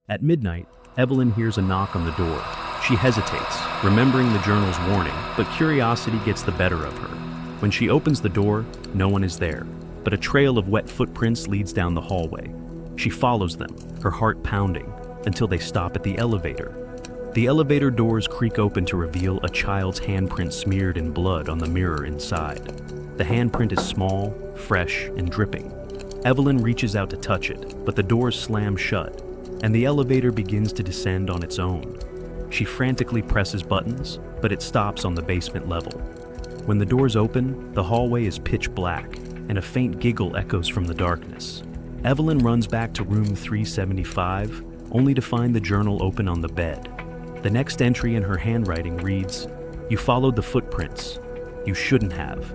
At midnight, Evelyn hears a knock on the door. She hesitates, remembering the journal's warning, but curiosity gets the better of her. When she opens the door, no one is there, but a trail of wet footprints leads down the hallway. She follows them, her heart pounding, until they stop at the elevator. The elevator doors creak open to reveal a child's handprint smeared in blood on the mirror inside. The handprint is small, fresh, and dripping. Evelyn reaches out to touch it, but the doors slam shut, and the elevator begins to descend on its own. She frantically presses buttons, but it stops on the basement level. When the doors open, the hallway is pitch black, and a faint giggle echoes from the darkness. Evelyn runs back to room 375, only to find the journal open on the bed. The next entry in her handwriting reads, "You followed the footprints. You shouldn't have."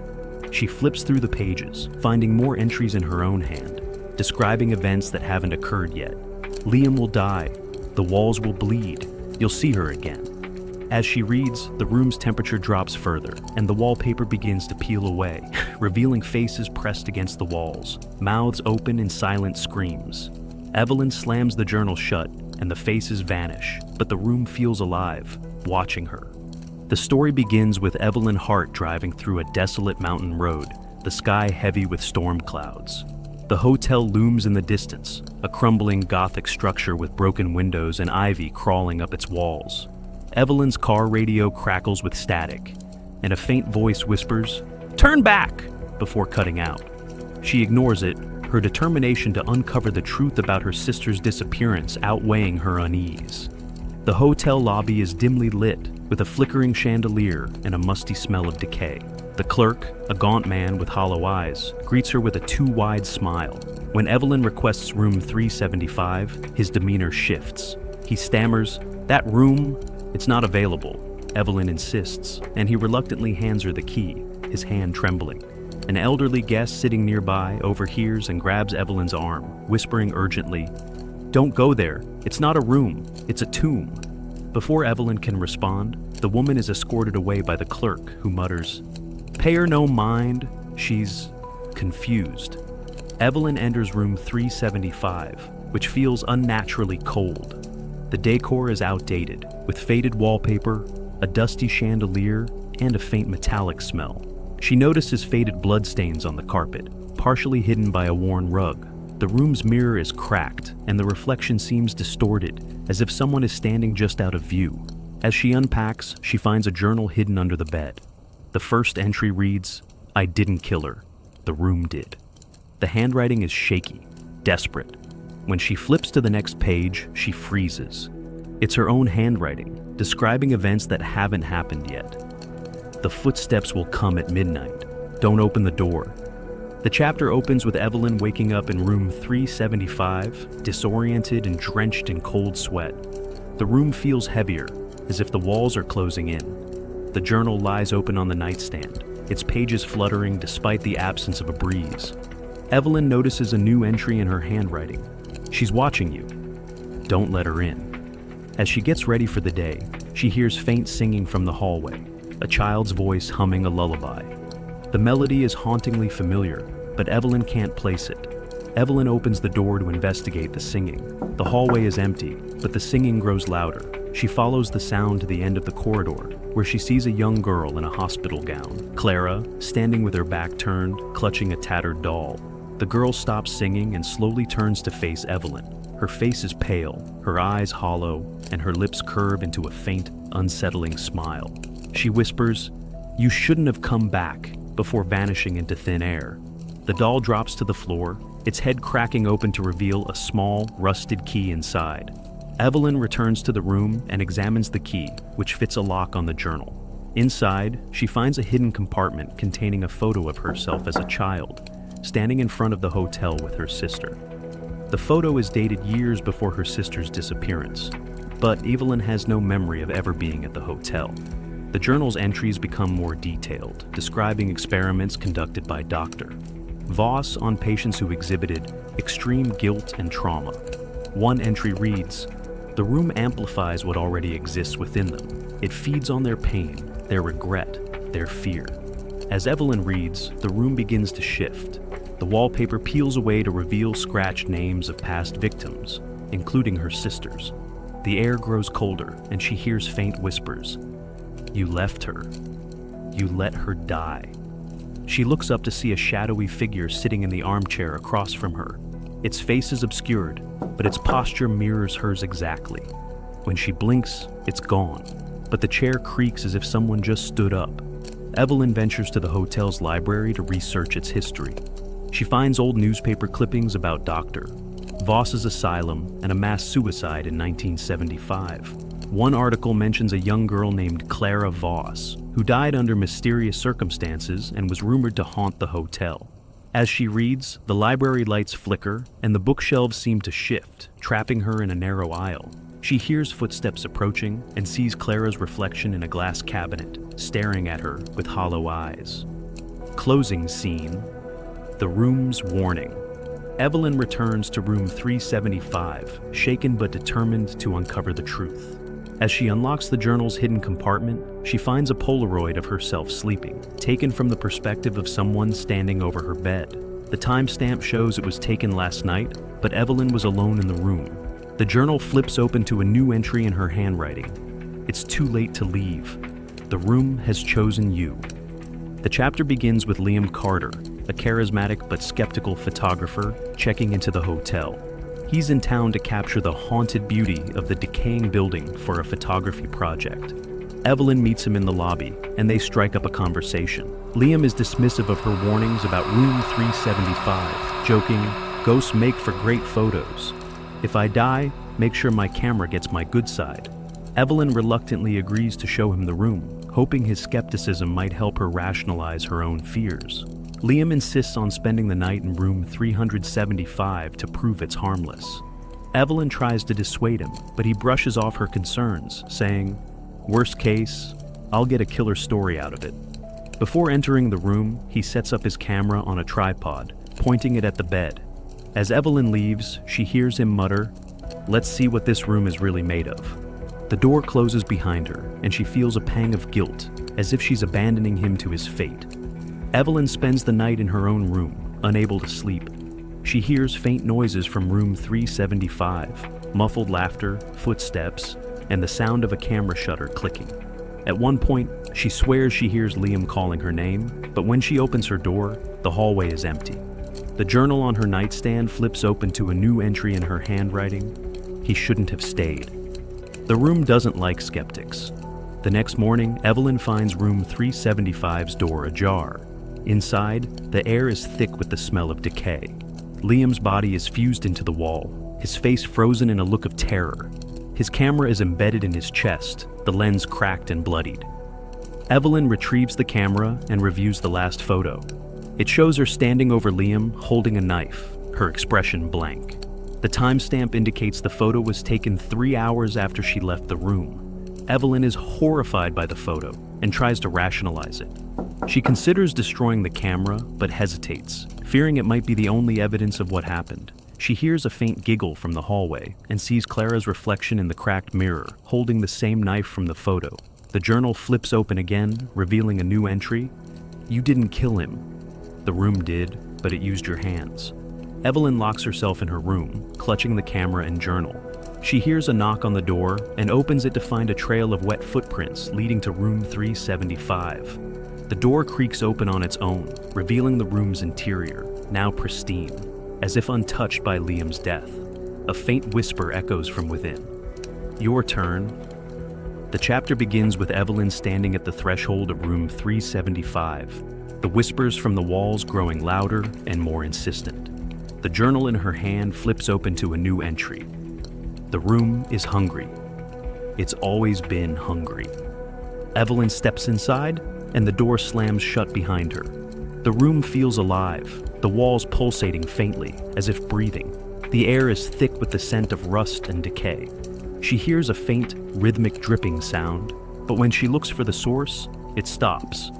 She flips through the pages, finding more entries in her own hand, describing events that haven't occurred yet. Liam will die. The walls will bleed. You'll see her again. As she reads, the room's temperature drops further, and the wallpaper begins to peel away, revealing faces pressed against the walls, mouths open in silent screams. Evelyn slams the journal shut, and the faces vanish, but the room feels alive, watching her. The story begins with Evelyn Hart driving through a desolate mountain road, the sky heavy with storm clouds. The hotel looms in the distance, a crumbling Gothic structure with broken windows and ivy crawling up its walls. Evelyn's car radio crackles with static, and a faint voice whispers, "Turn back!" before cutting out. She ignores it, her determination to uncover the truth about her sister's disappearance outweighing her unease. The hotel lobby is dimly lit, with a flickering chandelier and a musty smell of decay. The clerk, a gaunt man with hollow eyes, greets her with a too-wide smile. When Evelyn requests room 375, his demeanor shifts. He stammers, "That room, it's not available." Evelyn insists, and he reluctantly hands her the key, his hand trembling. An elderly guest sitting nearby overhears and grabs Evelyn's arm, whispering urgently, "Don't go there. It's not a room. It's a tomb." Before Evelyn can respond, the woman is escorted away by the clerk, who mutters, "Pay her no mind, she's confused." Evelyn enters room 375, which feels unnaturally cold. The decor is outdated, with faded wallpaper, a dusty chandelier, and a faint metallic smell. She notices faded bloodstains on the carpet, partially hidden by a worn rug. The room's mirror is cracked, and the reflection seems distorted, as if someone is standing just out of view. As she unpacks, she finds a journal hidden under the bed. The first entry reads, "I didn't kill her. The room did." The handwriting is shaky, desperate. When she flips to the next page, she freezes. It's her own handwriting, describing events that haven't happened yet. "The footsteps will come at midnight. Don't open the door." The chapter opens with Evelyn waking up in room 375, disoriented and drenched in cold sweat. The room feels heavier, as if the walls are closing in. The journal lies open on the nightstand, its pages fluttering despite the absence of a breeze. Evelyn notices a new entry in her handwriting. "She's watching you. Don't let her in." As she gets ready for the day, she hears faint singing from the hallway, a child's voice humming a lullaby. The melody is hauntingly familiar, but Evelyn can't place it. Evelyn opens the door to investigate the singing. The hallway is empty, but the singing grows louder. She follows the sound to the end of the corridor, where she sees a young girl in a hospital gown, Clara, standing with her back turned, clutching a tattered doll. The girl stops singing and slowly turns to face Evelyn. Her face is pale, her eyes hollow, and her lips curve into a faint, unsettling smile. She whispers, "You shouldn't have come back," before vanishing into thin air. The doll drops to the floor, its head cracking open to reveal a small, rusted key inside. Evelyn returns to the room and examines the key, which fits a lock on the journal. Inside, she finds a hidden compartment containing a photo of herself as a child, standing in front of the hotel with her sister. The photo is dated years before her sister's disappearance, but Evelyn has no memory of ever being at the hotel. The journal's entries become more detailed, describing experiments conducted by Dr. Voss on patients who exhibited extreme guilt and trauma. One entry reads, "The room amplifies what already exists within them. It feeds on their pain, their regret, their fear." As Evelyn reads, the room begins to shift. The wallpaper peels away to reveal scratched names of past victims. including her sisters. The air grows colder, and she hears faint whispers. You left her. You let her die. She looks up to see a shadowy figure sitting in the armchair across from her. Its face is obscured, but its posture mirrors hers exactly. When she blinks, it's gone, but the chair creaks as if someone just stood up. Evelyn ventures to the hotel's library to research its history. She finds old newspaper clippings about Dr. Voss's asylum and a mass suicide in 1975. One article mentions a young girl named Clara Voss, who died under mysterious circumstances and was rumored to haunt the hotel. As she reads, the library lights flicker and the bookshelves seem to shift, trapping her in a narrow aisle. She hears footsteps approaching and sees Clara's reflection in a glass cabinet, staring at her with hollow eyes. Closing scene. The room's warning. Evelyn returns to room 375, shaken but determined to uncover the truth. As she unlocks the journal's hidden compartment, she finds a Polaroid of herself sleeping, taken from the perspective of someone standing over her bed. The timestamp shows it was taken last night, but Evelyn was alone in the room. The journal flips open to a new entry in her handwriting. It's too late to leave. The room has chosen you. The chapter begins with Liam Carter, a charismatic but skeptical photographer, checking into the hotel. He's in town to capture the haunted beauty of the decaying building for a photography project. Evelyn meets him in the lobby, and they strike up a conversation. Liam is dismissive of her warnings about room 375, joking, "Ghosts make for great photos. If I die, make sure my camera gets my good side." Evelyn reluctantly agrees to show him the room, hoping his skepticism might help her rationalize her own fears. Liam insists on spending the night in room 375 to prove it's harmless. Evelyn tries to dissuade him, but he brushes off her concerns, saying, "Worst case, I'll get a killer story out of it." Before entering the room, he sets up his camera on a tripod, pointing it at the bed. As Evelyn leaves, she hears him mutter, "Let's see what this room is really made of." The door closes behind her, and she feels a pang of guilt, as if she's abandoning him to his fate. Evelyn spends the night in her own room, unable to sleep. She hears faint noises from room 375, muffled laughter, footsteps, and the sound of a camera shutter clicking. At one point, she swears she hears Liam calling her name, but when she opens her door, the hallway is empty. The journal on her nightstand flips open to a new entry in her handwriting. He shouldn't have stayed. The room doesn't like skeptics. The next morning, Evelyn finds room 375's door ajar. Inside, the air is thick with the smell of decay. Liam's body is fused into the wall, his face frozen in a look of terror. His camera is embedded in his chest, the lens cracked and bloodied. Evelyn retrieves the camera and reviews the last photo. It shows her standing over Liam, holding a knife, her expression blank. The timestamp indicates the photo was taken 3 hours after she left the room. Evelyn is horrified by the photo and tries to rationalize it. She considers destroying the camera, but hesitates, fearing it might be the only evidence of what happened. She hears a faint giggle from the hallway and sees Clara's reflection in the cracked mirror, holding the same knife from the photo. The journal flips open again, revealing a new entry. "You didn't kill him. The room did, but it used your hands." Evelyn locks herself in her room, clutching the camera and journal. She hears a knock on the door and opens it to find a trail of wet footprints leading to room 375. The door creaks open on its own, revealing the room's interior, now pristine, as if untouched by Liam's death. A faint whisper echoes from within. "Your turn." The chapter begins with Evelyn standing at the threshold of room 375, the whispers from the walls growing louder and more insistent. The journal in her hand flips open to a new entry. The room is hungry. It's always been hungry. Evelyn steps inside, and the door slams shut behind her. The room feels alive, the walls pulsating faintly, as if breathing. The air is thick with the scent of rust and decay. She hears a faint, rhythmic dripping sound, but when she looks for the source, it stops.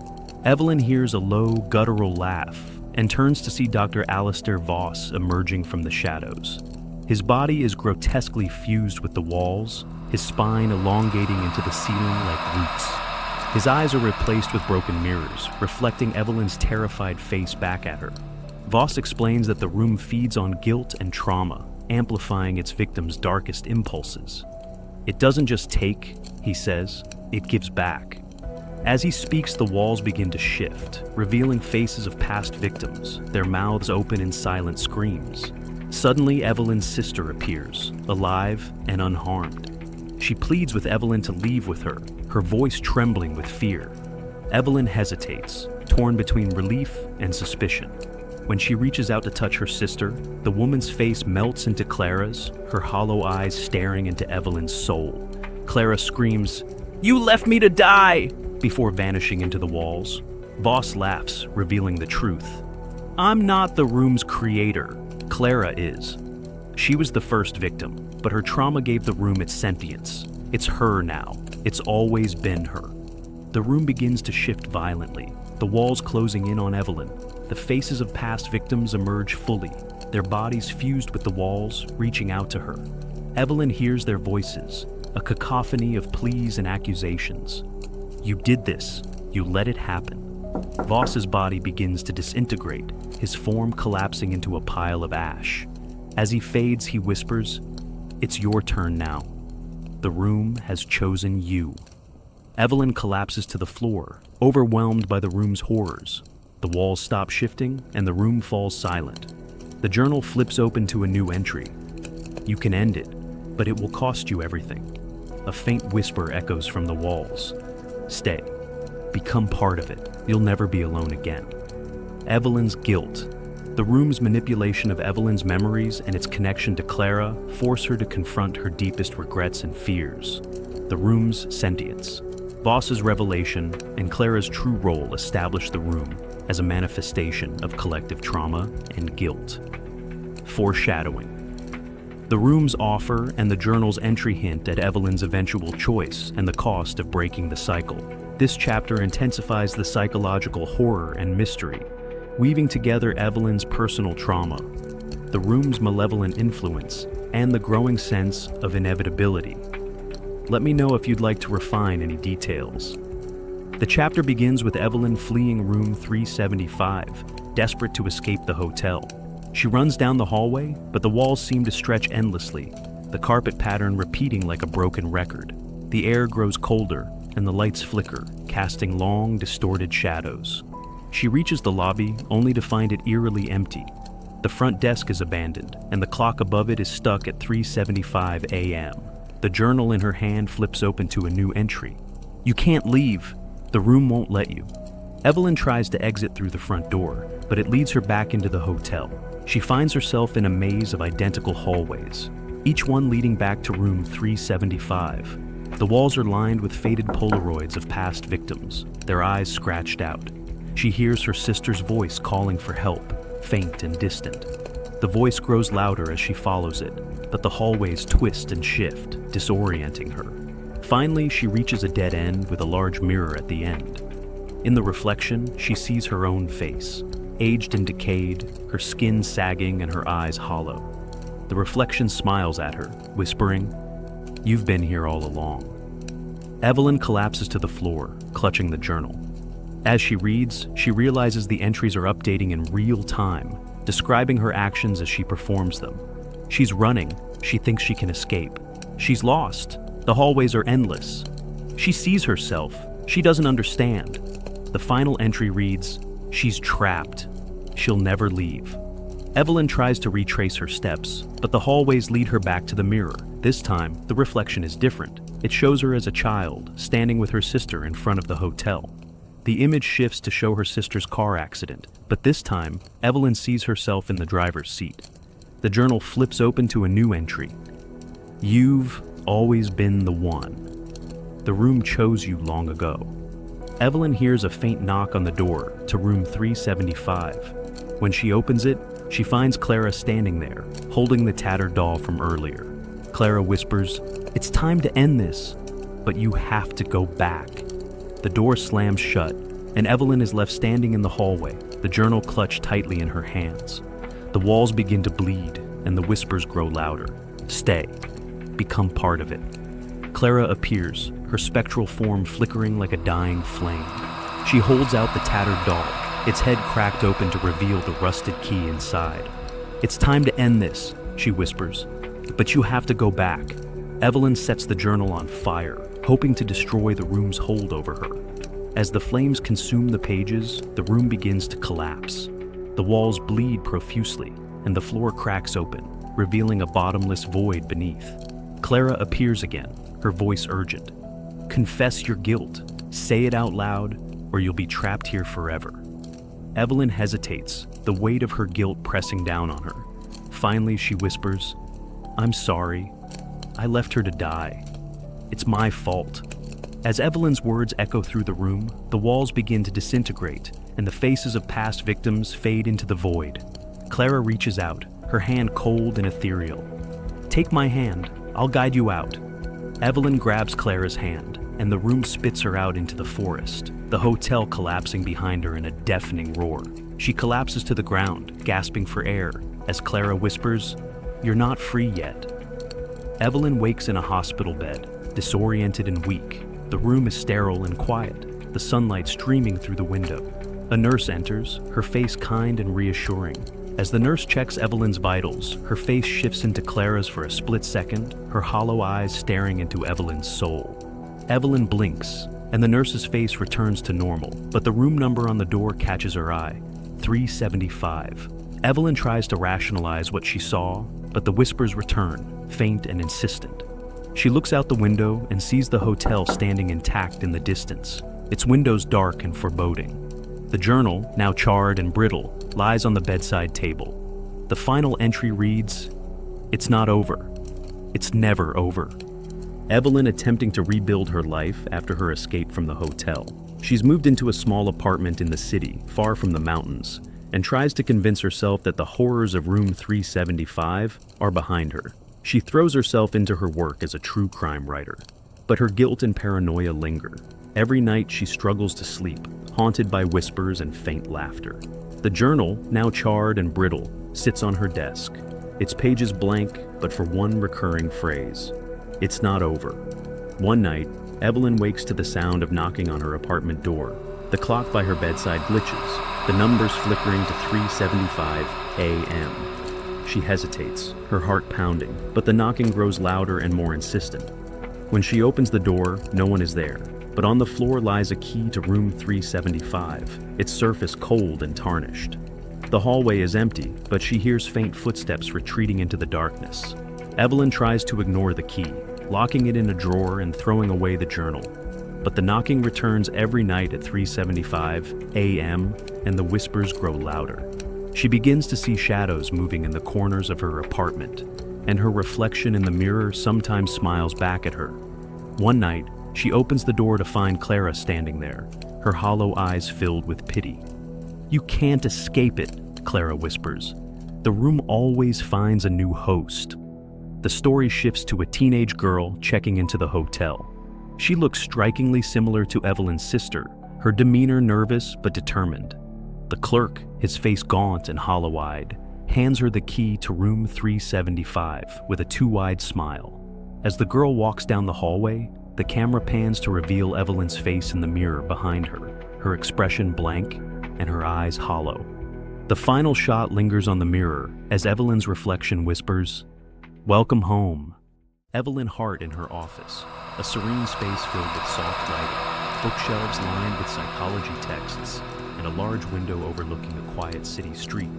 Evelyn hears a low, guttural laugh and turns to see Dr. Alistair Voss emerging from the shadows. His body is grotesquely fused with the walls, his spine elongating into the ceiling like roots. His eyes are replaced with broken mirrors, reflecting Evelyn's terrified face back at her. Voss explains that the room feeds on guilt and trauma, amplifying its victim's darkest impulses. "It doesn't just take," he says, "it gives back." As he speaks, the walls begin to shift, revealing faces of past victims, their mouths open in silent screams. Suddenly, Evelyn's sister appears, alive and unharmed. She pleads with Evelyn to leave with her, her voice trembling with fear. Evelyn hesitates, torn between relief and suspicion. When she reaches out to touch her sister, the woman's face melts into Clara's, her hollow eyes staring into Evelyn's soul. Clara screams, "You left me to die!" before vanishing into the walls. Voss laughs, revealing the truth. "I'm not the room's creator. Clara is. She was the first victim, but her trauma gave the room its sentience. It's her now. It's always been her." The room begins to shift violently, the walls closing in on Evelyn. The faces of past victims emerge fully, their bodies fused with the walls, reaching out to her. Evelyn hears their voices, a cacophony of pleas and accusations. "You did this. You let it happen." Voss's body begins to disintegrate, his form collapsing into a pile of ash. As he fades, he whispers, "It's your turn now. The room has chosen you." Evelyn collapses to the floor, overwhelmed by the room's horrors. The walls stop shifting, and the room falls silent. The journal flips open to a new entry. "You can end it, but it will cost you everything." A faint whisper echoes from the walls. "Stay. Become part of it. You'll never be alone again." Evelyn's guilt. The room's manipulation of Evelyn's memories and its connection to Clara force her to confront her deepest regrets and fears. The room's sentience. Voss's revelation and Clara's true role establish the room as a manifestation of collective trauma and guilt. Foreshadowing. The room's offer and the journal's entry hint at Evelyn's eventual choice and the cost of breaking the cycle. This chapter intensifies the psychological horror and mystery, weaving together Evelyn's personal trauma, the room's malevolent influence, and the growing sense of inevitability. Let me know if you'd like to refine any details. The chapter begins with Evelyn fleeing room 375, desperate to escape the hotel. She runs down the hallway, but the walls seem to stretch endlessly, the carpet pattern repeating like a broken record. The air grows colder, and the lights flicker, casting long, distorted shadows. She reaches the lobby, only to find it eerily empty. The front desk is abandoned, and the clock above it is stuck at 3:75 a.m. The journal in her hand flips open to a new entry. "You can't leave. The room won't let you." Evelyn tries to exit through the front door, but it leads her back into the hotel. She finds herself in a maze of identical hallways, each one leading back to room 375. The walls are lined with faded Polaroids of past victims, their eyes scratched out. She hears her sister's voice calling for help, faint and distant. The voice grows louder as she follows it, but the hallways twist and shift, disorienting her. Finally, she reaches a dead end with a large mirror at the end. In the reflection, she sees her own face, aged and decayed, her skin sagging and her eyes hollow. The reflection smiles at her, whispering, "You've been here all along." Evelyn collapses to the floor, clutching the journal. As she reads, she realizes the entries are updating in real time, describing her actions as she performs them. She's running. She thinks she can escape. She's lost. The hallways are endless. She sees herself. She doesn't understand. The final entry reads, "She's trapped. She'll never leave." Evelyn tries to retrace her steps, but the hallways lead her back to the mirror. This time, the reflection is different. It shows her as a child, standing with her sister in front of the hotel. The image shifts to show her sister's car accident, but this time, Evelyn sees herself in the driver's seat. The journal flips open to a new entry. "You've always been the one. The room chose you long ago." Evelyn hears a faint knock on the door to room 375. When she opens it, she finds Clara standing there, holding the tattered doll from earlier. Clara whispers, "It's time to end this, but you have to go back." The door slams shut, and Evelyn is left standing in the hallway, the journal clutched tightly in her hands. The walls begin to bleed, and the whispers grow louder. "Stay. Become part of it." Clara appears, her spectral form flickering like a dying flame. She holds out the tattered doll, its head cracked open to reveal the rusted key inside. "It's time to end this, she whispers. But you have to go back. Evelyn sets the journal on fire, hoping to destroy the room's hold over her. As the flames consume the pages, the room begins to collapse. The walls bleed profusely, and the floor cracks open, revealing a bottomless void beneath. Clara appears again, her voice urgent. Confess your guilt. Say it out loud, or you'll be trapped here forever. Evelyn hesitates, the weight of her guilt pressing down on her. Finally, she whispers, I'm sorry. I left her to die. It's my fault. As Evelyn's words echo through the room, the walls begin to disintegrate, and the faces of past victims fade into the void. Clara reaches out, her hand cold and ethereal. Take my hand, I'll guide you out. Evelyn grabs Clara's hand, and the room spits her out into the forest, the hotel collapsing behind her in a deafening roar. She collapses to the ground, gasping for air, as Clara whispers, You're not free yet. Evelyn wakes in a hospital bed, disoriented and weak. The room is sterile and quiet, the sunlight streaming through the window. A nurse enters, her face kind and reassuring. As the nurse checks Evelyn's vitals, her face shifts into Clara's for a split second, her hollow eyes staring into Evelyn's soul. Evelyn blinks, and the nurse's face returns to normal, but the room number on the door catches her eye, 375. Evelyn tries to rationalize what she saw, but the whispers return, faint and insistent. She looks out the window and sees the hotel standing intact in the distance, its windows dark and foreboding. The journal, now charred and brittle, lies on the bedside table. The final entry reads, It's not over. It's never over. Evelyn attempting to rebuild her life after her escape from the hotel. She's moved into a small apartment in the city, far from the mountains, and tries to convince herself that the horrors of room 375 are behind her. She throws herself into her work as a true crime writer, but her guilt and paranoia linger. Every night she struggles to sleep, haunted by whispers and faint laughter. The journal, now charred and brittle, sits on her desk, its pages blank but for one recurring phrase, It's not over. One night, Evelyn wakes to the sound of knocking on her apartment door. The clock by her bedside glitches, the numbers flickering to 3:75 a.m. She hesitates, her heart pounding, but the knocking grows louder and more insistent. When she opens the door, no one is there, but on the floor lies a key to room 375, its surface cold and tarnished. The hallway is empty, but she hears faint footsteps retreating into the darkness. Evelyn tries to ignore the key, locking it in a drawer and throwing away the journal. But the knocking returns every night at 3:75 a.m., and the whispers grow louder. She begins to see shadows moving in the corners of her apartment, and her reflection in the mirror sometimes smiles back at her. One night, she opens the door to find Clara standing there, her hollow eyes filled with pity. You can't escape it, Clara whispers. The room always finds a new host. The story shifts to a teenage girl checking into the hotel. She looks strikingly similar to Evelyn's sister, her demeanor nervous but determined. The clerk, his face gaunt and hollow-eyed, hands her the key to room 375 with a too-wide smile. As the girl walks down the hallway, the camera pans to reveal Evelyn's face in the mirror behind her expression blank and her eyes hollow. The final shot lingers on the mirror as Evelyn's reflection whispers, Welcome home. Evelyn Hart in her office, a serene space filled with soft lighting, bookshelves lined with psychology texts, and a large window overlooking a quiet city street.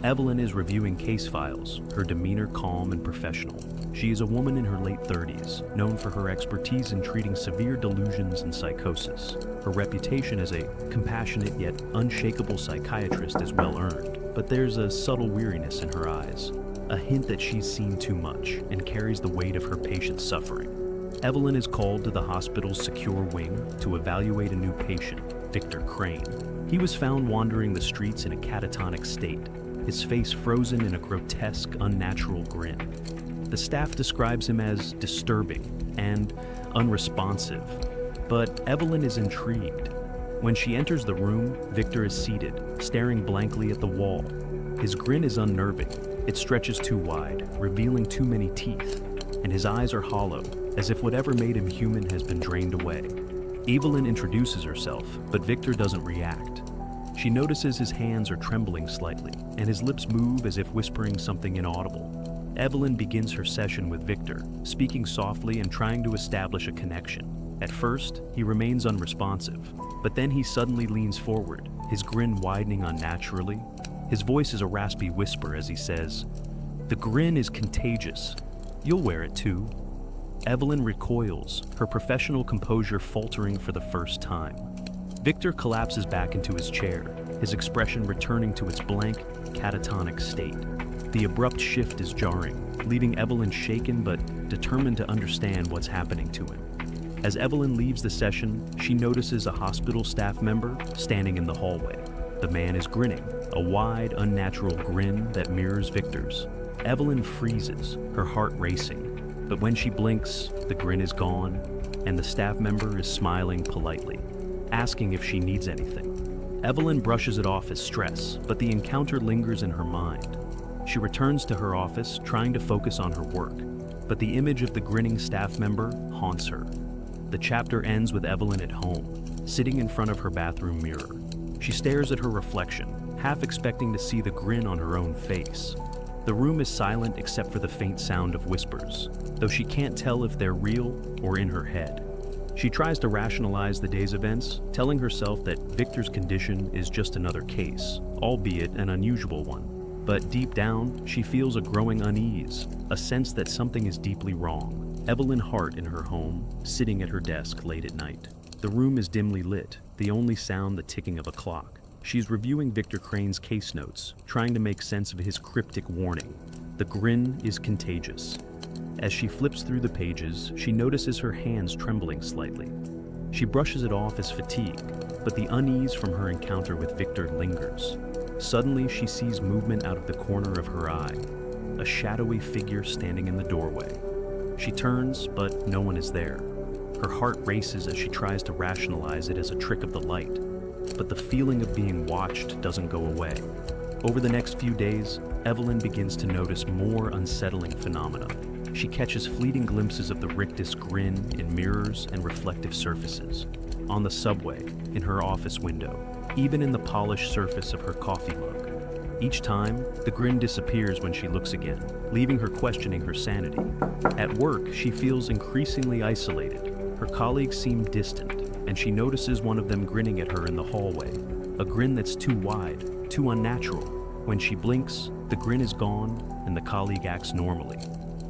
Evelyn is reviewing case files, her demeanor calm and professional. She is a woman in her late 30s, known for her expertise in treating severe delusions and psychosis. Her reputation as a compassionate yet unshakable psychiatrist is well earned, but there's a subtle weariness in her eyes, a hint that she's seen too much and carries the weight of her patient's suffering. Evelyn is called to the hospital's secure wing to evaluate a new patient, Victor Crane. He was found wandering the streets in a catatonic state, his face frozen in a grotesque, unnatural grin. The staff describes him as disturbing and unresponsive, but Evelyn is intrigued. When she enters the room, Victor is seated, staring blankly at the wall. His grin is unnerving. It stretches too wide, revealing too many teeth, and his eyes are hollow, as if whatever made him human has been drained away. Evelyn introduces herself, but Victor doesn't react. She notices his hands are trembling slightly, and his lips move as if whispering something inaudible. Evelyn begins her session with Victor, speaking softly and trying to establish a connection. At first, he remains unresponsive, but then he suddenly leans forward, his grin widening unnaturally. His voice is a raspy whisper as he says, "The grin is contagious. You'll wear it too." Evelyn recoils, her professional composure faltering for the first time. Victor collapses back into his chair, his expression returning to its blank, catatonic state. The abrupt shift is jarring, leaving Evelyn shaken but determined to understand what's happening to him. As Evelyn leaves the session, she notices a hospital staff member standing in the hallway. The man is grinning, a wide, unnatural grin that mirrors Victor's. Evelyn freezes, her heart racing. But when she blinks, the grin is gone, and the staff member is smiling politely, asking if she needs anything. Evelyn brushes it off as stress, but the encounter lingers in her mind. She returns to her office, trying to focus on her work, but the image of the grinning staff member haunts her. The chapter ends with Evelyn at home, sitting in front of her bathroom mirror. She stares at her reflection, half expecting to see the grin on her own face. The room is silent except for the faint sound of whispers, though she can't tell if they're real or in her head. She tries to rationalize the day's events, telling herself that Victor's condition is just another case, albeit an unusual one. But deep down, she feels a growing unease, a sense that something is deeply wrong. Evelyn Hart in her home, sitting at her desk late at night. The room is dimly lit, the only sound the ticking of a clock. She's reviewing Victor Crane's case notes, trying to make sense of his cryptic warning. The grin is contagious. As she flips through the pages, she notices her hands trembling slightly. She brushes it off as fatigue, but the unease from her encounter with Victor lingers. Suddenly, she sees movement out of the corner of her eye, a shadowy figure standing in the doorway. She turns, but no one is there. Her heart races as she tries to rationalize it as a trick of the light. But the feeling of being watched doesn't go away. Over the next few days, Evelyn begins to notice more unsettling phenomena. She catches fleeting glimpses of the rictus grin in mirrors and reflective surfaces, on the subway, in her office window, even in the polished surface of her coffee mug. Each time, the grin disappears when she looks again, leaving her questioning her sanity. At work, she feels increasingly isolated. Her colleagues seem distant, and she notices one of them grinning at her in the hallway, a grin that's too wide, too unnatural. When she blinks, the grin is gone, and the colleague acts normally.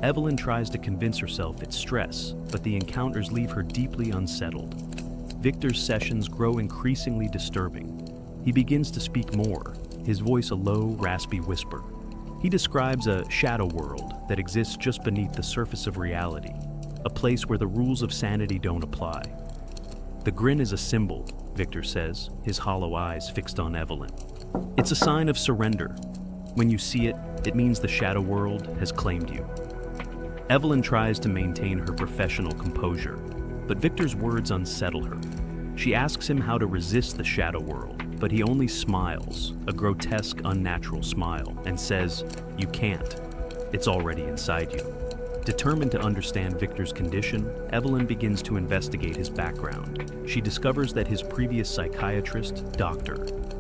Evelyn tries to convince herself it's stress, but the encounters leave her deeply unsettled. Victor's sessions grow increasingly disturbing. He begins to speak more, his voice a low, raspy whisper. He describes a shadow world that exists just beneath the surface of reality, a place where the rules of sanity don't apply. The grin is a symbol, Victor says, his hollow eyes fixed on Evelyn. It's a sign of surrender. When you see it, it means the shadow world has claimed you. Evelyn tries to maintain her professional composure, but Victor's words unsettle her. She asks him how to resist the shadow world, but he only smiles, a grotesque, unnatural smile, and says, "You can't. It's already inside you." Determined to understand Victor's condition, Evelyn begins to investigate his background. She discovers that his previous psychiatrist, Dr.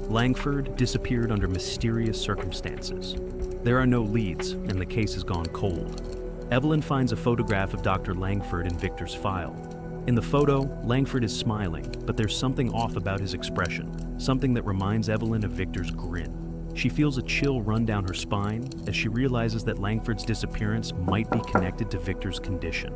Langford, disappeared under mysterious circumstances. There are no leads, and the case has gone cold. Evelyn finds a photograph of Dr. Langford in Victor's file. In the photo, Langford is smiling, but there's something off about his expression, something that reminds Evelyn of Victor's grin. She feels a chill run down her spine as she realizes that Langford's disappearance might be connected to Victor's condition.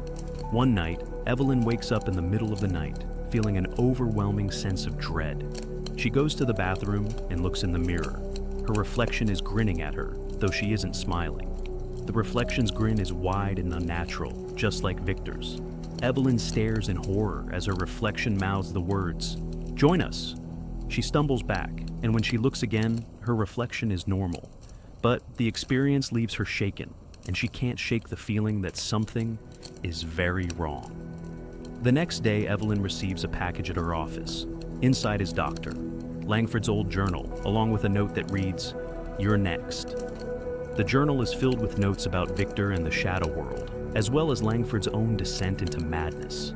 One night, Evelyn wakes up in the middle of the night, feeling an overwhelming sense of dread. She goes to the bathroom and looks in the mirror. Her reflection is grinning at her, though she isn't smiling. The reflection's grin is wide and unnatural, just like Victor's. Evelyn stares in horror as her reflection mouths the words, "Join us." She stumbles back, and when she looks again, her reflection is normal. But the experience leaves her shaken, and she can't shake the feeling that something is very wrong. The next day, Evelyn receives a package at her office. Inside is Dr. Langford's old journal, along with a note that reads, "You're next." The journal is filled with notes about Victor and the shadow world, as well as Langford's own descent into madness.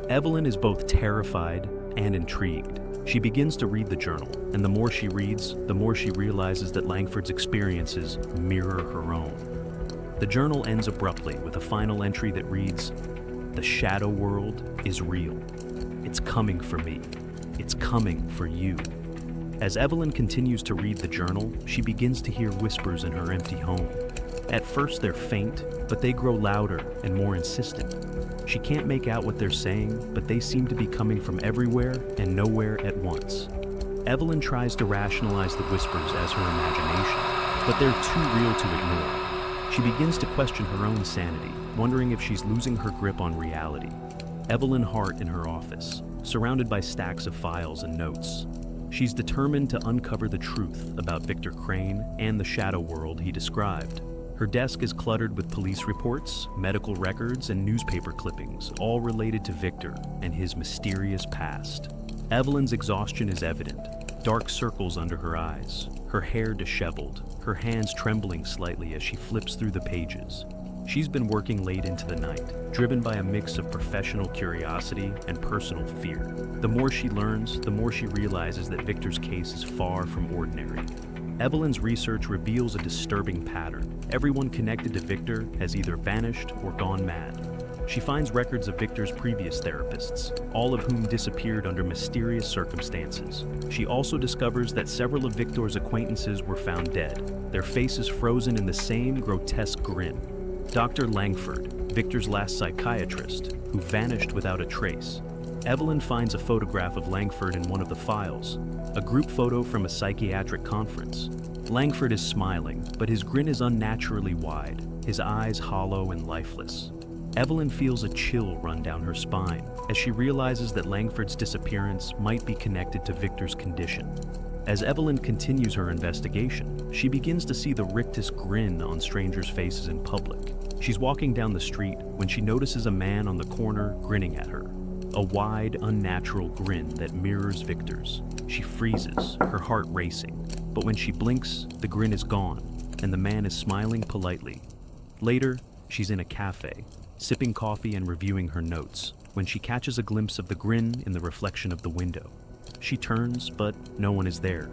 Evelyn is both terrified and intrigued. She begins to read the journal, and the more she reads, the more she realizes that Langford's experiences mirror her own. The journal ends abruptly with a final entry that reads, "The shadow world is real. It's coming for me. It's coming for you." As Evelyn continues to read the journal, she begins to hear whispers in her empty home. At first they're faint, but they grow louder and more insistent. She can't make out what they're saying, but they seem to be coming from everywhere and nowhere at once. Evelyn tries to rationalize the whispers as her imagination, but they're too real to ignore. She begins to question her own sanity, wondering if she's losing her grip on reality. Evelyn Hart in her office, surrounded by stacks of files and notes. She's determined to uncover the truth about Victor Crane and the shadow world he described. Her desk is cluttered with police reports, medical records, and newspaper clippings, all related to Victor and his mysterious past. Evelyn's exhaustion is evident, dark circles under her eyes, her hair disheveled, her hands trembling slightly as she flips through the pages. She's been working late into the night, driven by a mix of professional curiosity and personal fear. The more she learns, the more she realizes that Victor's case is far from ordinary. Evelyn's research reveals a disturbing pattern. Everyone connected to Victor has either vanished or gone mad. She finds records of Victor's previous therapists, all of whom disappeared under mysterious circumstances. She also discovers that several of Victor's acquaintances were found dead, their faces frozen in the same grotesque grin. Dr. Langford, Victor's last psychiatrist, who vanished without a trace. Evelyn finds a photograph of Langford in one of the files, a group photo from a psychiatric conference. Langford is smiling, but his grin is unnaturally wide, his eyes hollow and lifeless. Evelyn feels a chill run down her spine as she realizes that Langford's disappearance might be connected to Victor's condition. As Evelyn continues her investigation, she begins to see the rictus grin on strangers' faces in public. She's walking down the street when she notices a man on the corner grinning at her. A wide, unnatural grin that mirrors Victor's. She freezes, her heart racing. But when she blinks, the grin is gone, and the man is smiling politely. Later, she's in a cafe, sipping coffee and reviewing her notes, when she catches a glimpse of the grin in the reflection of the window. She turns, but no one is there.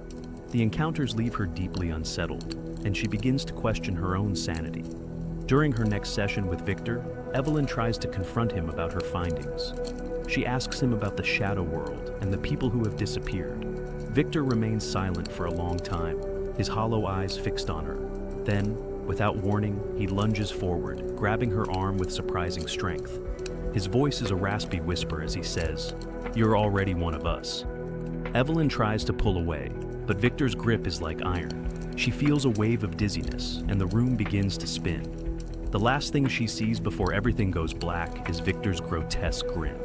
The encounters leave her deeply unsettled, and she begins to question her own sanity. During her next session with Victor, Evelyn tries to confront him about her findings. She asks him about the shadow world and the people who have disappeared. Victor remains silent for a long time, his hollow eyes fixed on her. Then, without warning, he lunges forward, grabbing her arm with surprising strength. His voice is a raspy whisper as he says, "You're already one of us." Evelyn tries to pull away, but Victor's grip is like iron. She feels a wave of dizziness, and the room begins to spin. The last thing she sees before everything goes black is Victor's grotesque grin.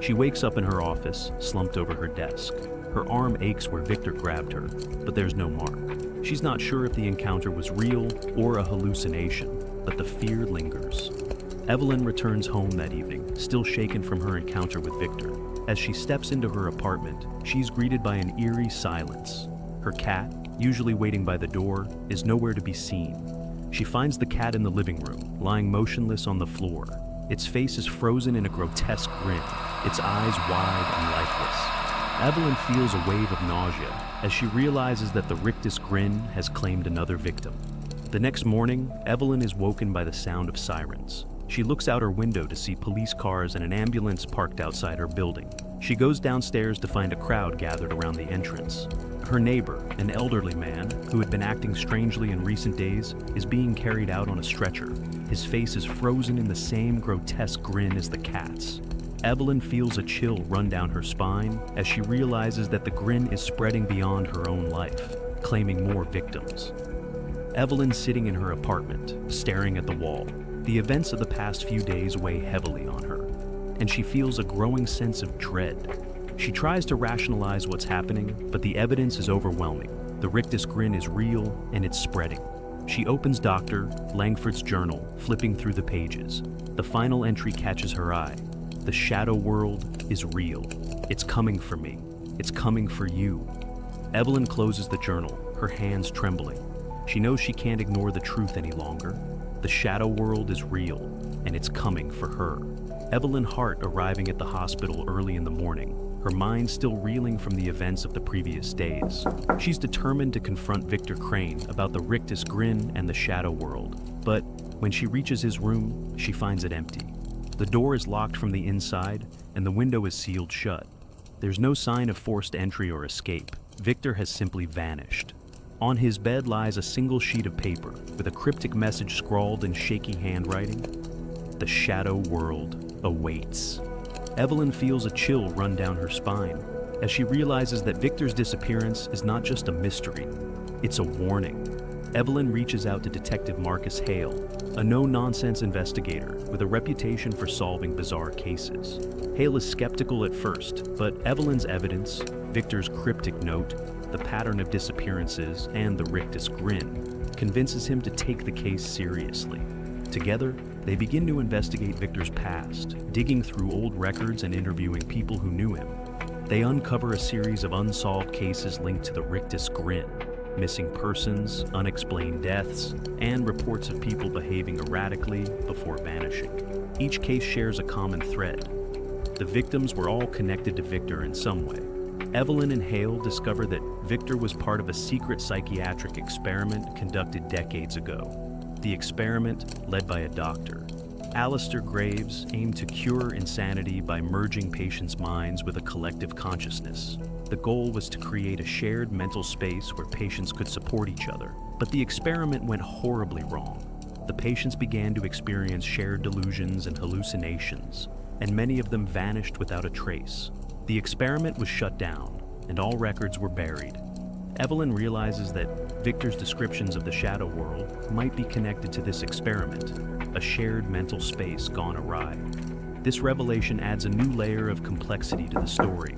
She wakes up in her office, slumped over her desk. Her arm aches where Victor grabbed her, but there's no mark. She's not sure if the encounter was real or a hallucination, but the fear lingers. Evelyn returns home that evening, still shaken from her encounter with Victor. As she steps into her apartment, she's greeted by an eerie silence. Her cat, usually waiting by the door, is nowhere to be seen. She finds the cat in the living room, lying motionless on the floor. Its face is frozen in a grotesque grin, its eyes wide and lifeless. Evelyn feels a wave of nausea as she realizes that the rictus grin has claimed another victim. The next morning, Evelyn is woken by the sound of sirens. She looks out her window to see police cars and an ambulance parked outside her building. She goes downstairs to find a crowd gathered around the entrance. Her neighbor, an elderly man who had been acting strangely in recent days, is being carried out on a stretcher. His face is frozen in the same grotesque grin as the cat's. Evelyn feels a chill run down her spine as she realizes that the grin is spreading beyond her own life, claiming more victims. Evelyn's sitting in her apartment, staring at the wall. The events of the past few days weigh heavily on her, and she feels a growing sense of dread. She tries to rationalize what's happening, but the evidence is overwhelming. The rictus grin is real, and it's spreading. She opens Dr. Langford's journal, flipping through the pages. The final entry catches her eye. The shadow world is real. It's coming for me. It's coming for you. Evelyn closes the journal, her hands trembling. She knows she can't ignore the truth any longer. The shadow world is real, and it's coming for her. Evelyn Hart arriving at the hospital early in the morning, her mind still reeling from the events of the previous days. She's determined to confront Victor Crane about the rictus grin and the shadow world. But When she reaches his room, she finds it empty. The door is locked from the inside, and the window is sealed shut. There's no sign of forced entry or escape. Victor has simply vanished. On his bed lies a single sheet of paper with a cryptic message scrawled in shaky handwriting. The shadow world awaits. Evelyn feels a chill run down her spine as she realizes that Victor's disappearance is not just a mystery, it's a warning. Evelyn reaches out to Detective Marcus Hale, a no-nonsense investigator with a reputation for solving bizarre cases. Hale is skeptical at first, but Evelyn's evidence, Victor's cryptic note, the pattern of disappearances, and the rictus grin convinces him to take the case seriously. Together, they begin to investigate Victor's past, digging through old records and interviewing people who knew him. They uncover a series of unsolved cases linked to the rictus grin: missing persons, unexplained deaths, and reports of people behaving erratically before vanishing. Each case shares a common thread. The victims were all connected to Victor in some way. Evelyn and Hale discover that Victor was part of a secret psychiatric experiment conducted decades ago. The experiment, led by a doctor, Alistair Graves, aimed to cure insanity by merging patients' minds with a collective consciousness. The goal was to create a shared mental space where patients could support each other. But the experiment went horribly wrong. The patients began to experience shared delusions and hallucinations, and many of them vanished without a trace. The experiment was shut down, and all records were buried. Evelyn realizes that Victor's descriptions of the shadow world might be connected to this experiment, a shared mental space gone awry. This revelation adds a new layer of complexity to the story.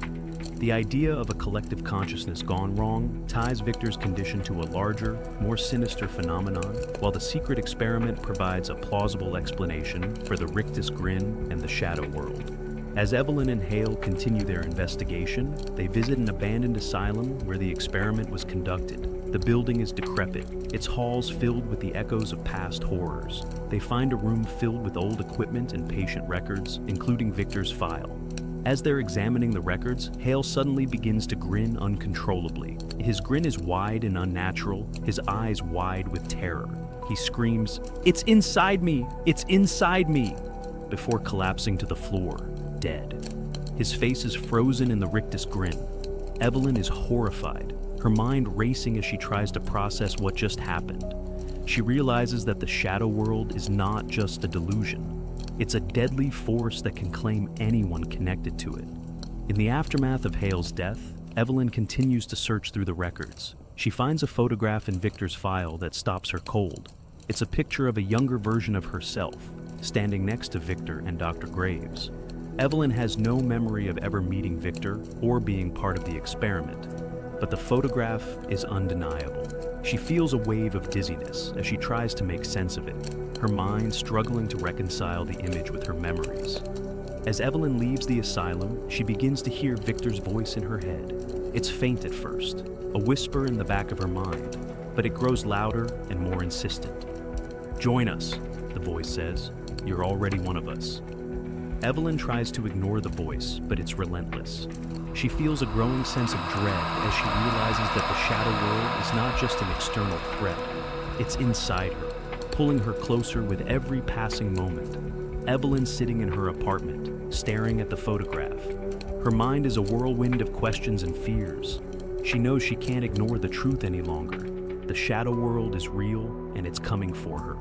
The idea of a collective consciousness gone wrong ties Victor's condition to a larger, more sinister phenomenon, while the secret experiment provides a plausible explanation for the rictus grin and the shadow world. As Evelyn and Hale continue their investigation, they visit an abandoned asylum where the experiment was conducted. The building is decrepit, its halls filled with the echoes of past horrors. They find a room filled with old equipment and patient records, including Victor's file. As they're examining the records, Hale suddenly begins to grin uncontrollably. His grin is wide and unnatural, his eyes wide with terror. He screams, "It's inside me! It's inside me!" before collapsing to the floor, dead. His face is frozen in the rictus grin. Evelyn is horrified, her mind racing as she tries to process what just happened. She realizes that the shadow world is not just a delusion. It's a deadly force that can claim anyone connected to it. In the aftermath of Hale's death, Evelyn continues to search through the records. She finds a photograph in Victor's file that stops her cold. It's a picture of a younger version of herself, standing next to Victor and Dr. Graves. Evelyn has no memory of ever meeting Victor or being part of the experiment, but the photograph is undeniable. She feels a wave of dizziness as she tries to make sense of it, her mind struggling to reconcile the image with her memories. As Evelyn leaves the asylum, she begins to hear Victor's voice in her head. It's faint at first, a whisper in the back of her mind, but it grows louder and more insistent. "Join us," the voice says. "You're already one of us." Evelyn tries to ignore the voice, but it's relentless. She feels a growing sense of dread as she realizes that the shadow world is not just an external threat. It's inside her, pulling her closer with every passing moment. Evelyn's sitting in her apartment, staring at the photograph. Her mind is a whirlwind of questions and fears. She knows she can't ignore the truth any longer. The shadow world is real, and it's coming for her.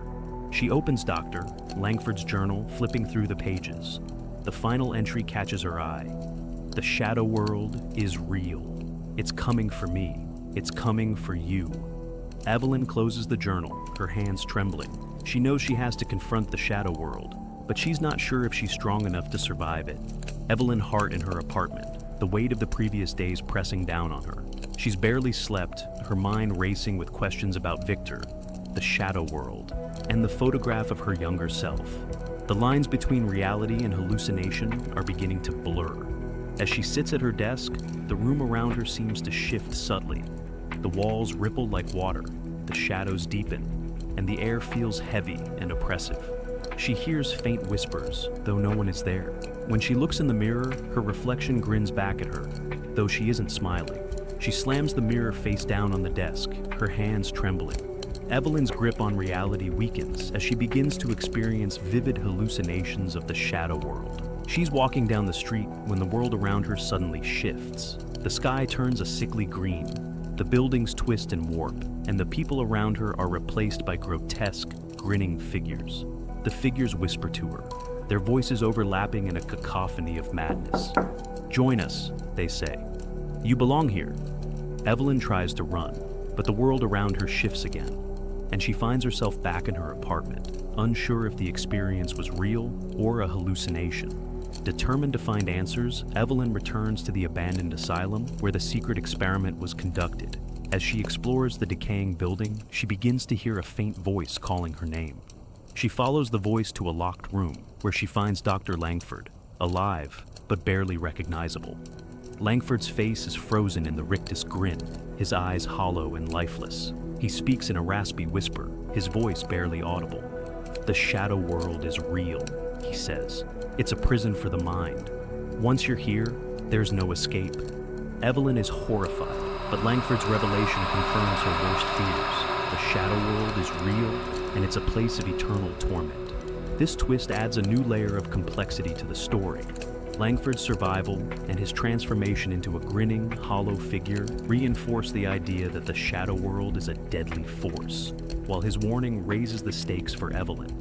She opens Dr. Langford's journal, flipping through the pages. The final entry catches her eye. The shadow world is real. It's coming for me. It's coming for you. Evelyn closes the journal, her hands trembling. She knows she has to confront the shadow world, but she's not sure if she's strong enough to survive it. Evelyn Hart in her apartment, the weight of the previous days pressing down on her. She's barely slept, her mind racing with questions about Victor, the shadow world, and the photograph of her younger self. The lines between reality and hallucination are beginning to blur. As she sits at her desk, the room around her seems to shift subtly. The walls ripple like water, the shadows deepen, and the air feels heavy and oppressive. She hears faint whispers, though no one is there. When she looks in the mirror, her reflection grins back at her, though she isn't smiling. She slams the mirror face down on the desk, her hands trembling. Evelyn's grip on reality weakens as she begins to experience vivid hallucinations of the shadow world. She's walking down the street when the world around her suddenly shifts. The sky turns a sickly green, the buildings twist and warp, and the people around her are replaced by grotesque, grinning figures. The figures whisper to her, their voices overlapping in a cacophony of madness. "Join us," they say. "You belong here." Evelyn tries to run, but the world around her shifts again, and she finds herself back in her apartment, unsure if the experience was real or a hallucination. Determined to find answers, Evelyn returns to the abandoned asylum where the secret experiment was conducted. As she explores the decaying building, she begins to hear a faint voice calling her name. She follows the voice to a locked room where she finds Dr. Langford, alive but barely recognizable. Langford's face is frozen in the rictus grin, his eyes hollow and lifeless. He speaks in a raspy whisper, his voice barely audible. "The shadow world is real," he says. "It's a prison for the mind. Once you're here, there's no escape." Evelyn is horrified, but Langford's revelation confirms her worst fears. The shadow world is real, and it's a place of eternal torment. This twist adds a new layer of complexity to the story. Langford's survival and his transformation into a grinning, hollow figure reinforce the idea that the shadow world is a deadly force, while his warning raises the stakes for Evelyn.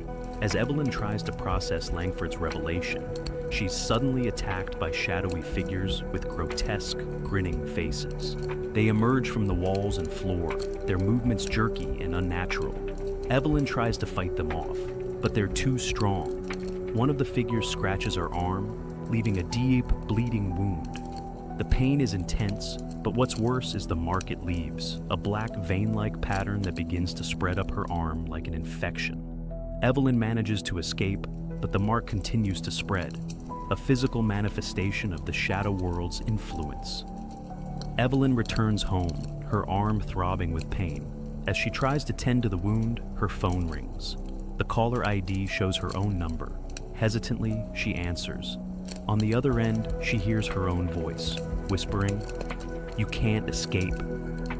As Evelyn tries to process Langford's revelation, she's suddenly attacked by shadowy figures with grotesque, grinning faces. They emerge from the walls and floor, their movements jerky and unnatural. Evelyn tries to fight them off, but they're too strong. One of the figures scratches her arm, leaving a deep, bleeding wound. The pain is intense, but what's worse is the mark it leaves, a black vein-like pattern that begins to spread up her arm like an infection. Evelyn manages to escape, but the mark continues to spread, a physical manifestation of the shadow world's influence. Evelyn returns home, her arm throbbing with pain. As she tries to tend to the wound, her phone rings. The caller ID shows her own number. Hesitantly, she answers. On the other end, she hears her own voice, whispering, "You can't escape."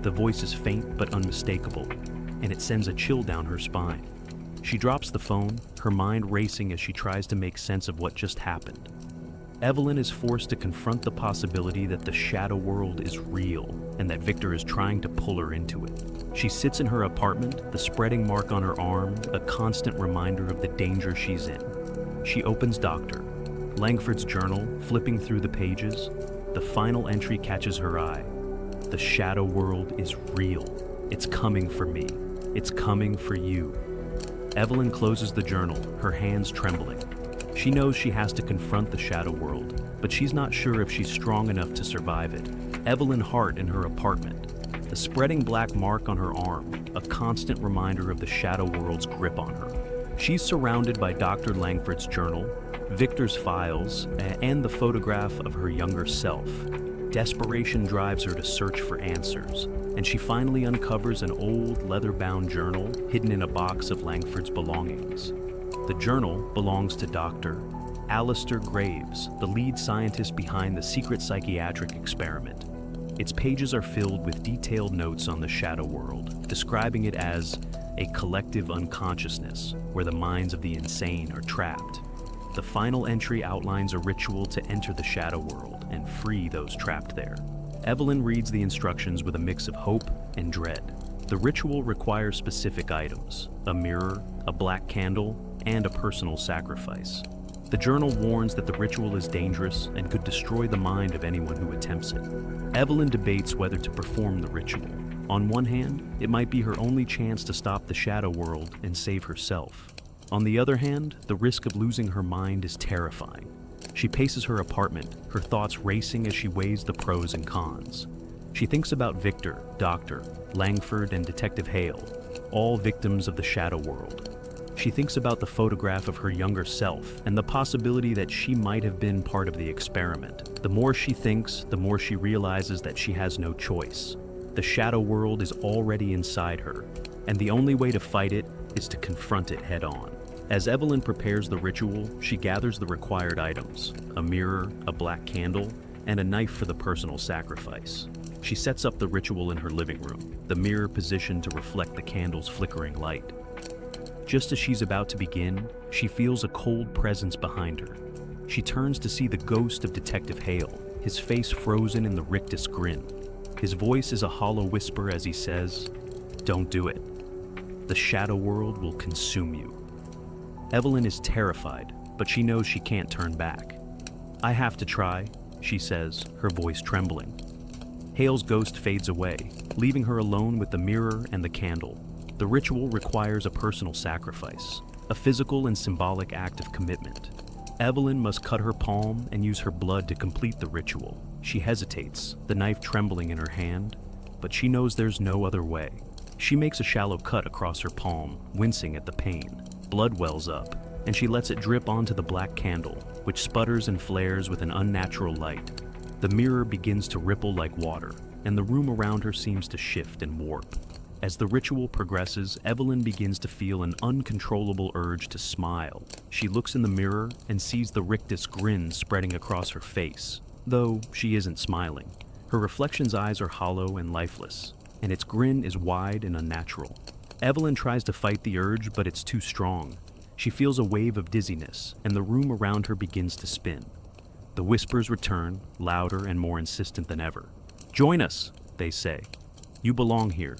The voice is faint but unmistakable, and it sends a chill down her spine. She drops the phone, her mind racing as she tries to make sense of what just happened. Evelyn is forced to confront the possibility that the shadow world is real and that Victor is trying to pull her into it. She sits in her apartment, the spreading mark on her arm, a constant reminder of the danger she's in. She opens Dr. Langford's journal, flipping through the pages. The final entry catches her eye. "The shadow world is real. It's coming for me. It's coming for you." Evelyn closes the journal, her hands trembling. She knows she has to confront the shadow world, but she's not sure if she's strong enough to survive it. Evelyn Hart in her apartment, the spreading black mark on her arm, a constant reminder of the shadow world's grip on her. She's surrounded by Dr. Langford's journal, Victor's files, and the photograph of her younger self. Desperation drives her to search for answers, and she finally uncovers an old leather-bound journal hidden in a box of Langford's belongings. The journal belongs to Dr. Alistair Graves, the lead scientist behind the secret psychiatric experiment. Its pages are filled with detailed notes on the shadow world, describing it as a collective unconsciousness where the minds of the insane are trapped. The final entry outlines a ritual to enter the shadow world and free those trapped there. Evelyn reads the instructions with a mix of hope and dread. The ritual requires specific items: a mirror, a black candle, and a personal sacrifice. The journal warns that the ritual is dangerous and could destroy the mind of anyone who attempts it. Evelyn debates whether to perform the ritual. On one hand, it might be her only chance to stop the shadow world and save herself. On the other hand, the risk of losing her mind is terrifying. She paces her apartment, her thoughts racing as she weighs the pros and cons. She thinks about Victor, Dr. Langford, and Detective Hale, all victims of the shadow world. She thinks about the photograph of her younger self and the possibility that she might have been part of the experiment. The more she thinks, the more she realizes that she has no choice. The shadow world is already inside her, and the only way to fight it is to confront it head-on. As Evelyn prepares the ritual, she gathers the required items: a mirror, a black candle, and a knife for the personal sacrifice. She sets up the ritual in her living room, the mirror positioned to reflect the candle's flickering light. Just as she's about to begin, she feels a cold presence behind her. She turns to see the ghost of Detective Hale, his face frozen in the rictus grin. His voice is a hollow whisper as he says, "Don't do it. The shadow world will consume you." Evelyn is terrified, but she knows she can't turn back. "I have to try," she says, her voice trembling. Hale's ghost fades away, leaving her alone with the mirror and the candle. The ritual requires a personal sacrifice, a physical and symbolic act of commitment. Evelyn must cut her palm and use her blood to complete the ritual. She hesitates, the knife trembling in her hand, but she knows there's no other way. She makes a shallow cut across her palm, wincing at the pain. Blood wells up, and she lets it drip onto the black candle, which sputters and flares with an unnatural light. The mirror begins to ripple like water, and the room around her seems to shift and warp. As the ritual progresses, Evelyn begins to feel an uncontrollable urge to smile. She looks in the mirror and sees the rictus grin spreading across her face, though she isn't smiling. Her reflection's eyes are hollow and lifeless, and its grin is wide and unnatural. Evelyn tries to fight the urge, but it's too strong. She feels a wave of dizziness, and the room around her begins to spin. The whispers return, louder and more insistent than ever. "Join us," they say. "You belong here."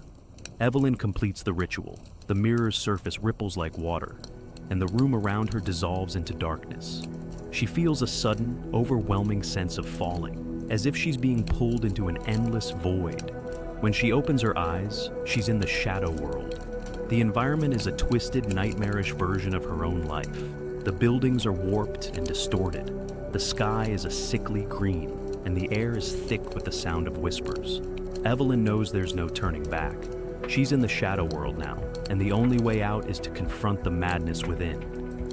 Evelyn completes the ritual. The mirror's surface ripples like water, and the room around her dissolves into darkness. She feels a sudden, overwhelming sense of falling, as if she's being pulled into an endless void. When she opens her eyes, she's in the shadow world. The environment is a twisted, nightmarish version of her own life. The buildings are warped and distorted. The sky is a sickly green, and the air is thick with the sound of whispers. Evelyn knows there's no turning back. She's in the shadow world now, and the only way out is to confront the madness within.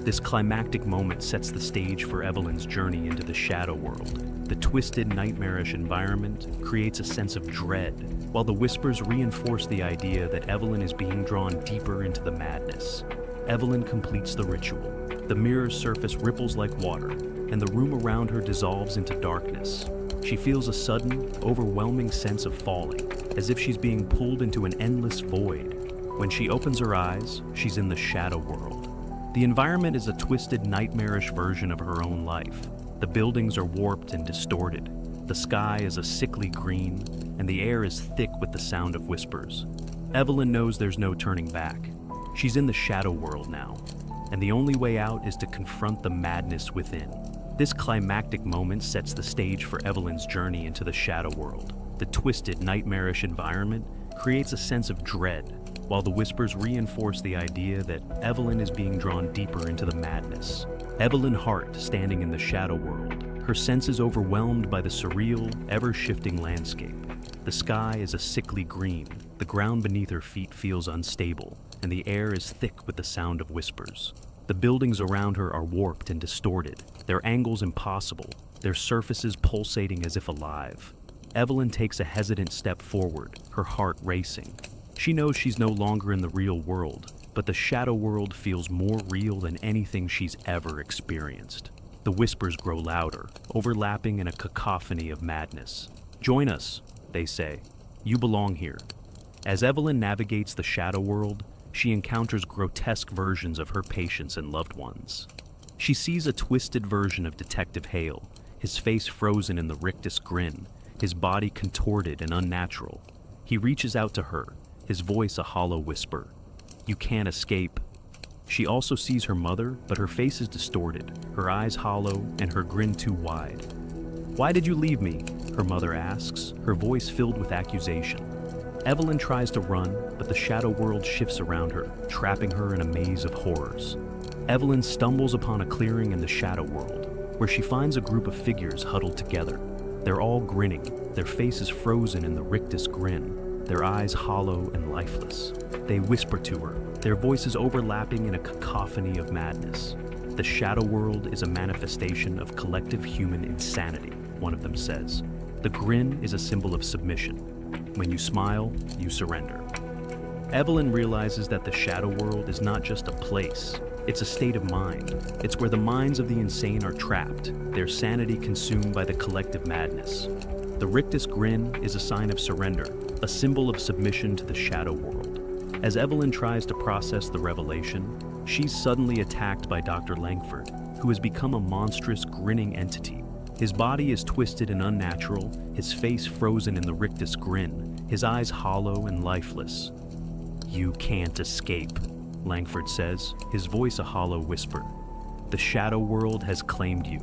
This climactic moment sets the stage for Evelyn's journey into the shadow world. The twisted, nightmarish environment creates a sense of dread, while the whispers reinforce the idea that Evelyn is being drawn deeper into the madness. Evelyn completes the ritual. The mirror's surface ripples like water, and the room around her dissolves into darkness. She feels a sudden, overwhelming sense of falling, as if she's being pulled into an endless void. When she opens her eyes, she's in the shadow world. The environment is a twisted, nightmarish version of her own life. The buildings are warped and distorted. The sky is a sickly green, and the air is thick with the sound of whispers. Evelyn knows there's no turning back. She's in the shadow world now, and the only way out is to confront the madness within. This climactic moment sets the stage for Evelyn's journey into the shadow world. The twisted, nightmarish environment creates a sense of dread, while the whispers reinforce the idea that Evelyn is being drawn deeper into the madness. Evelyn Hart standing in the shadow world, her senses overwhelmed by the surreal, ever-shifting landscape. The sky is a sickly green, the ground beneath her feet feels unstable, and the air is thick with the sound of whispers. The buildings around her are warped and distorted, their angles impossible, their surfaces pulsating as if alive. Evelyn takes a hesitant step forward, her heart racing. She knows she's no longer in the real world, but the shadow world feels more real than anything she's ever experienced. The whispers grow louder, overlapping in a cacophony of madness. "Join us," they say. "You belong here." As Evelyn navigates the shadow world, she encounters grotesque versions of her patients and loved ones. She sees a twisted version of Detective Hale, his face frozen in the rictus grin, his body contorted and unnatural. He reaches out to her, his voice a hollow whisper. "You can't escape." She also sees her mother, but her face is distorted, her eyes hollow, and her grin too wide. "Why did you leave me?" her mother asks, her voice filled with accusation. Evelyn tries to run, but the shadow world shifts around her, trapping her in a maze of horrors. Evelyn stumbles upon a clearing in the shadow world, where she finds a group of figures huddled together. They're all grinning, their faces frozen in the rictus grin, their eyes hollow and lifeless. They whisper to her, their voices overlapping in a cacophony of madness. "The shadow world is a manifestation of collective human insanity," one of them says. "The grin is a symbol of submission. When you smile, you surrender." Evelyn realizes that the shadow world is not just a place, It's a state of mind. It's where the minds of the insane are trapped, their sanity consumed by the collective madness. The rictus grin is a sign of surrender, a symbol of submission to the shadow world. As Evelyn tries to process the revelation, she's suddenly attacked by Dr. Langford, who has become a monstrous, grinning entity. His body is twisted and unnatural, his face frozen in the rictus grin, his eyes hollow and lifeless. "You can't escape," Langford says, his voice a hollow whisper. "The shadow world has claimed you."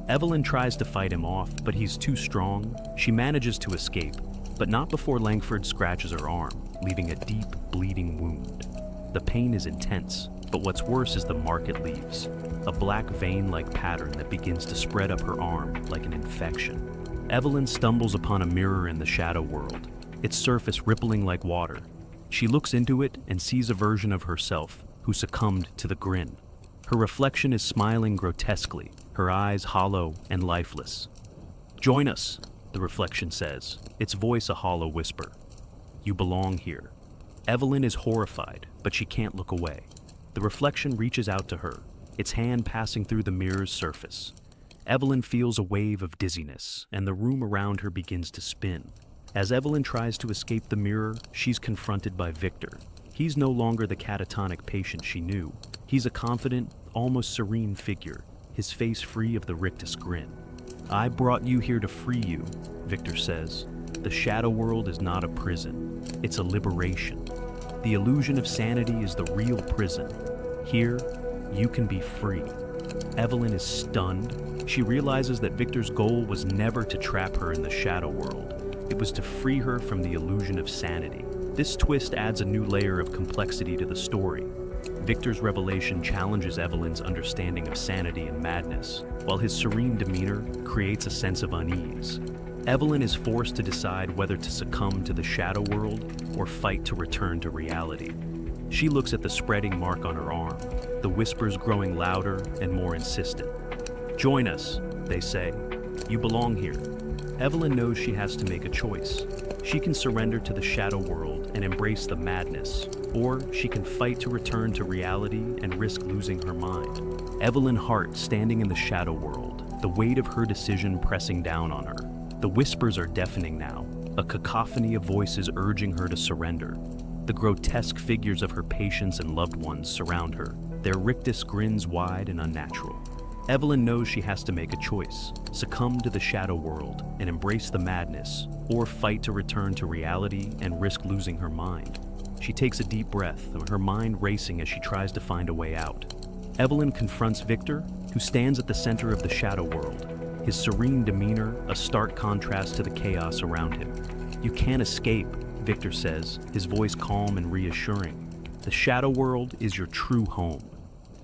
Evelyn tries to fight him off, but he's too strong. She manages to escape, but not before Langford scratches her arm, leaving a deep, bleeding wound. The pain is intense, but what's worse is the mark it leaves. A black vein-like pattern that begins to spread up her arm like an infection. Evelyn stumbles upon a mirror in the shadow world, its surface rippling like water. She looks into it and sees a version of herself who succumbed to the grin. Her reflection is smiling grotesquely, her eyes hollow and lifeless. "Join us," the reflection says, its voice a hollow whisper. "You belong here." Evelyn is horrified, but she can't look away. The reflection reaches out to her, its hand passing through the mirror's surface. Evelyn feels a wave of dizziness, and the room around her begins to spin. As Evelyn tries to escape the mirror, she's confronted by Victor. He's no longer the catatonic patient she knew. He's a confident, almost serene figure, his face free of the rictus grin. "I brought you here to free you," Victor says. "The shadow world is not a prison. It's a liberation. The illusion of sanity is the real prison. Here, you can be free." Evelyn is stunned. She realizes that Victor's goal was never to trap her in the shadow world. It was to free her from the illusion of sanity. This twist adds a new layer of complexity to the story. Victor's revelation challenges Evelyn's understanding of sanity and madness, while his serene demeanor creates a sense of unease. Evelyn is forced to decide whether to succumb to the shadow world or fight to return to reality. She looks at the spreading mark on her arm, the whispers growing louder and more insistent. "Join us," they say. "You belong here." Evelyn knows she has to make a choice. She can surrender to the shadow world and embrace the madness, or she can fight to return to reality and risk losing her mind. Evelyn Hart standing in the shadow world, the weight of her decision pressing down on her. The whispers are deafening now, a cacophony of voices urging her to surrender. The grotesque figures of her patients and loved ones surround her, their rictus grins wide and unnatural. Evelyn knows she has to make a choice, succumb to the shadow world and embrace the madness, or fight to return to reality and risk losing her mind. She takes a deep breath, her mind racing as she tries to find a way out. Evelyn confronts Victor, who stands at the center of the shadow world, his serene demeanor a stark contrast to the chaos around him. "You can't escape," Victor says, his voice calm and reassuring. "The shadow world is your true home."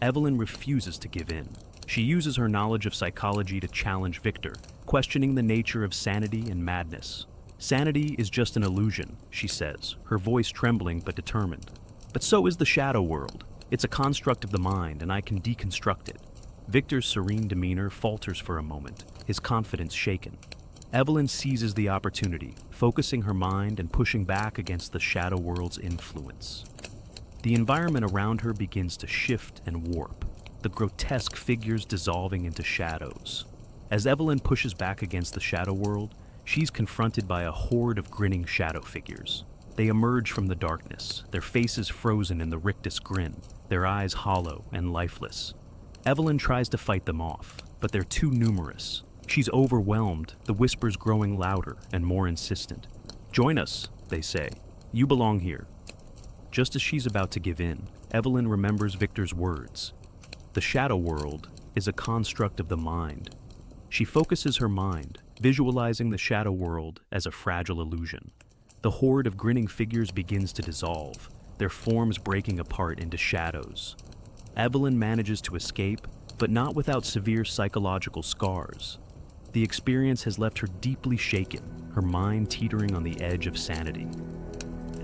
Evelyn refuses to give in. She uses her knowledge of psychology to challenge Victor, questioning the nature of sanity and madness. "Sanity is just an illusion," she says, her voice trembling but determined. "But so is the shadow world. It's a construct of the mind, and I can deconstruct it." Victor's serene demeanor falters for a moment, his confidence shaken. Evelyn seizes the opportunity, focusing her mind and pushing back against the shadow world's influence. The environment around her begins to shift and warp, the grotesque figures dissolving into shadows. As Evelyn pushes back against the shadow world, she's confronted by a horde of grinning shadow figures. They emerge from the darkness, their faces frozen in the rictus grin, their eyes hollow and lifeless. Evelyn tries to fight them off, but they're too numerous. She's overwhelmed, the whispers growing louder and more insistent. "Join us," they say. "You belong here." Just as she's about to give in, Evelyn remembers Victor's words. The shadow world is a construct of the mind. She focuses her mind, visualizing the shadow world as a fragile illusion. The horde of grinning figures begins to dissolve, their forms breaking apart into shadows. Evelyn manages to escape, but not without severe psychological scars. The experience has left her deeply shaken, her mind teetering on the edge of sanity.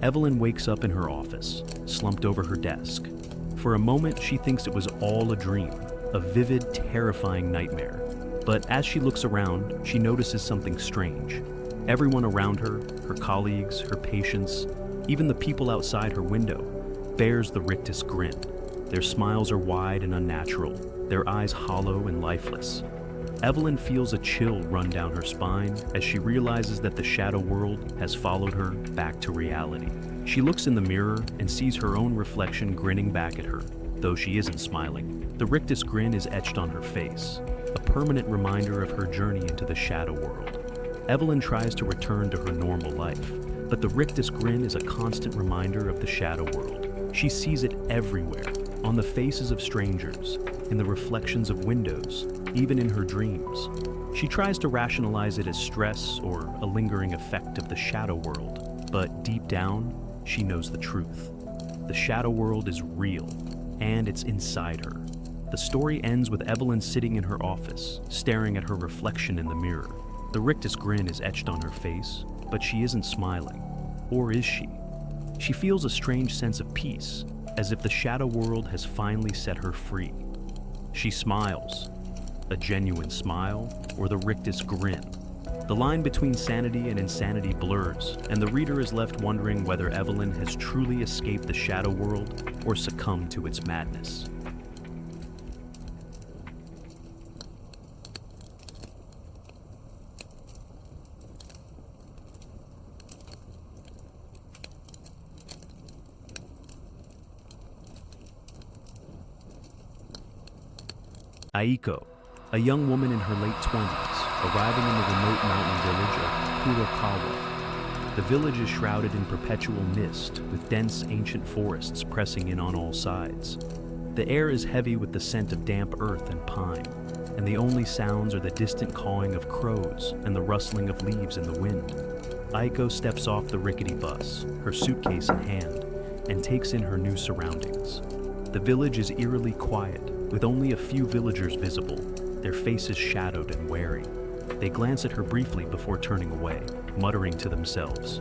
Evelyn wakes up in her office, slumped over her desk. For a moment, she thinks it was all a dream, a vivid, terrifying nightmare. But as she looks around, she notices something strange. Everyone around her, her colleagues, her patients, even the people outside her window, bears the rictus grin. Their smiles are wide and unnatural, their eyes hollow and lifeless. Evelyn feels a chill run down her spine as she realizes that the shadow world has followed her back to reality. She looks in the mirror and sees her own reflection grinning back at her, though she isn't smiling. The rictus grin is etched on her face, a permanent reminder of her journey into the shadow world. Evelyn tries to return to her normal life, but the rictus grin is a constant reminder of the shadow world. She sees it everywhere, on the faces of strangers, in the reflections of windows, even in her dreams. She tries to rationalize it as stress or a lingering effect of the shadow world, but deep down, she knows the truth. The shadow world is real, and it's inside her. The story ends with Evelyn sitting in her office, staring at her reflection in the mirror. The rictus grin is etched on her face, but she isn't smiling. Or is she? She feels a strange sense of peace, as if the shadow world has finally set her free. She smiles, a genuine smile, or the rictus grin. The line between sanity and insanity blurs, and the reader is left wondering whether Evelyn has truly escaped the shadow world or succumbed to its madness. Aiko, a young woman in her late 20s, arriving in the remote mountain village of Kurokawa. The village is shrouded in perpetual mist, with dense ancient forests pressing in on all sides. The air is heavy with the scent of damp earth and pine, and the only sounds are the distant cawing of crows and the rustling of leaves in the wind. Aiko steps off the rickety bus, her suitcase in hand, and takes in her new surroundings. The village is eerily quiet, with only a few villagers visible, their faces shadowed and wary. They glance at her briefly before turning away, muttering to themselves.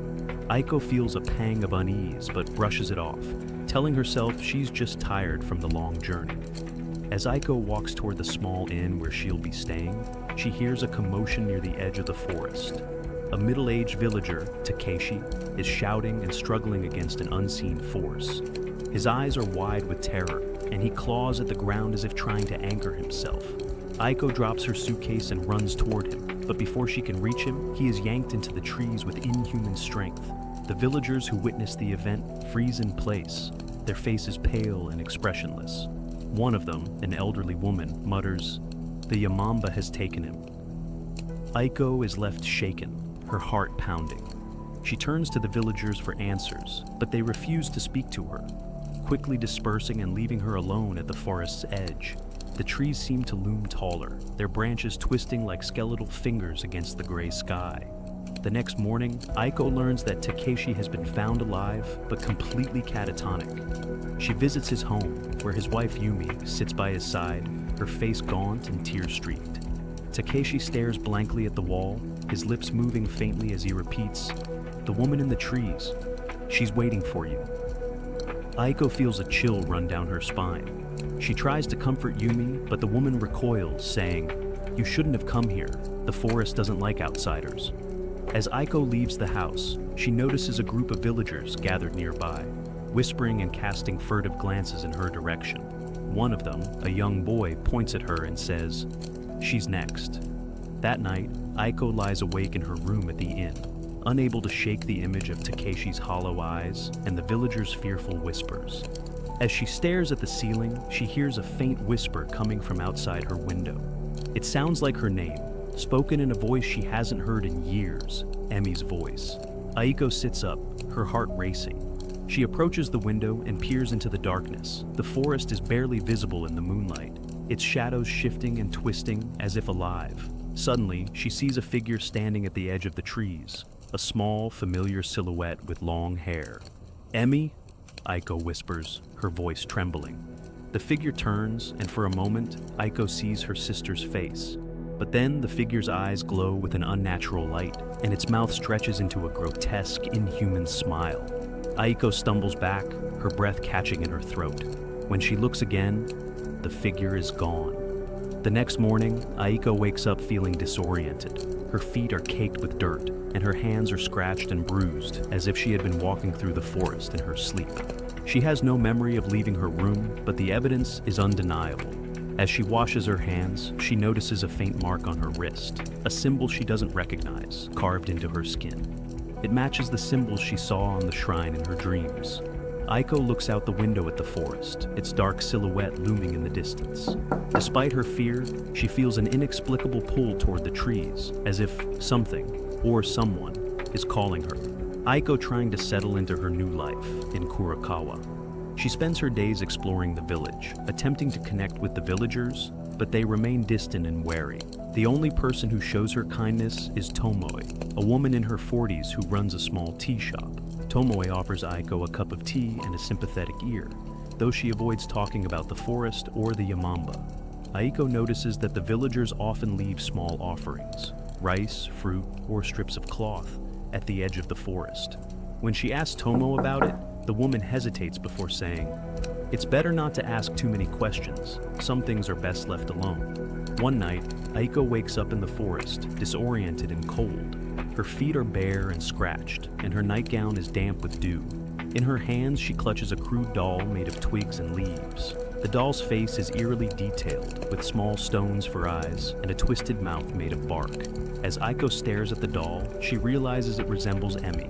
Aiko feels a pang of unease but brushes it off, telling herself she's just tired from the long journey. As Aiko walks toward the small inn where she'll be staying, she hears a commotion near the edge of the forest. A middle-aged villager, Takeshi, is shouting and struggling against an unseen force. His eyes are wide with terror, and he claws at the ground as if trying to anchor himself. Aiko drops her suitcase and runs toward him, but before she can reach him, he is yanked into the trees with inhuman strength. The villagers who witness the event freeze in place, their faces pale and expressionless. One of them, an elderly woman, mutters, "The Yamamba has taken him." Aiko is left shaken, her heart pounding. She turns to the villagers for answers, but they refuse to speak to her, quickly dispersing and leaving her alone at the forest's edge. The trees seem to loom taller, their branches twisting like skeletal fingers against the gray sky. The next morning, Aiko learns that Takeshi has been found alive, but completely catatonic. She visits his home, where his wife Yumi sits by his side, her face gaunt and tear-streaked. Takeshi stares blankly at the wall, his lips moving faintly as he repeats, "The woman in the trees. She's waiting for you." Aiko feels a chill run down her spine. She tries to comfort Yumi, but the woman recoils, saying, "You shouldn't have come here. The forest doesn't like outsiders." As Aiko leaves the house, she notices a group of villagers gathered nearby, whispering and casting furtive glances in her direction. One of them, a young boy, points at her and says, "She's next." That night, Aiko lies awake in her room at the inn, unable to shake the image of Takeshi's hollow eyes and the villagers' fearful whispers. As she stares at the ceiling, she hears a faint whisper coming from outside her window. It sounds like her name, spoken in a voice she hasn't heard in years, Emi's voice. Aiko sits up, her heart racing. She approaches the window and peers into the darkness. The forest is barely visible in the moonlight, its shadows shifting and twisting as if alive. Suddenly, she sees a figure standing at the edge of the trees, a small, familiar silhouette with long hair. "Emi?" Aiko whispers, her voice trembling. The figure turns, and for a moment, Aiko sees her sister's face. But then the figure's eyes glow with an unnatural light, and its mouth stretches into a grotesque, inhuman smile. Aiko stumbles back, her breath catching in her throat. When she looks again, the figure is gone. The next morning, Aiko wakes up feeling disoriented. Her feet are caked with dirt, and her hands are scratched and bruised, as if she had been walking through the forest in her sleep. She has no memory of leaving her room, but the evidence is undeniable. As she washes her hands, she notices a faint mark on her wrist, a symbol she doesn't recognize, carved into her skin. It matches the symbols she saw on the shrine in her dreams. Aiko looks out the window at the forest, its dark silhouette looming in the distance. Despite her fear, she feels an inexplicable pull toward the trees, as if something, or someone, is calling her. Aiko trying to settle into her new life in Kurakawa. She spends her days exploring the village, attempting to connect with the villagers, but they remain distant and wary. The only person who shows her kindness is Tomoe, a woman in her 40s who runs a small tea shop. Tomoe offers Aiko a cup of tea and a sympathetic ear, though she avoids talking about the forest or the Yamamba. Aiko notices that the villagers often leave small offerings, rice, fruit, or strips of cloth, at the edge of the forest. When she asks Tomo about it, the woman hesitates before saying, "It's better not to ask too many questions. Some things are best left alone." One night, Aiko wakes up in the forest, disoriented and cold. Her feet are bare and scratched, and her nightgown is damp with dew. In her hands, she clutches a crude doll made of twigs and leaves. The doll's face is eerily detailed, with small stones for eyes and a twisted mouth made of bark. As Aiko stares at the doll, she realizes it resembles Emmy.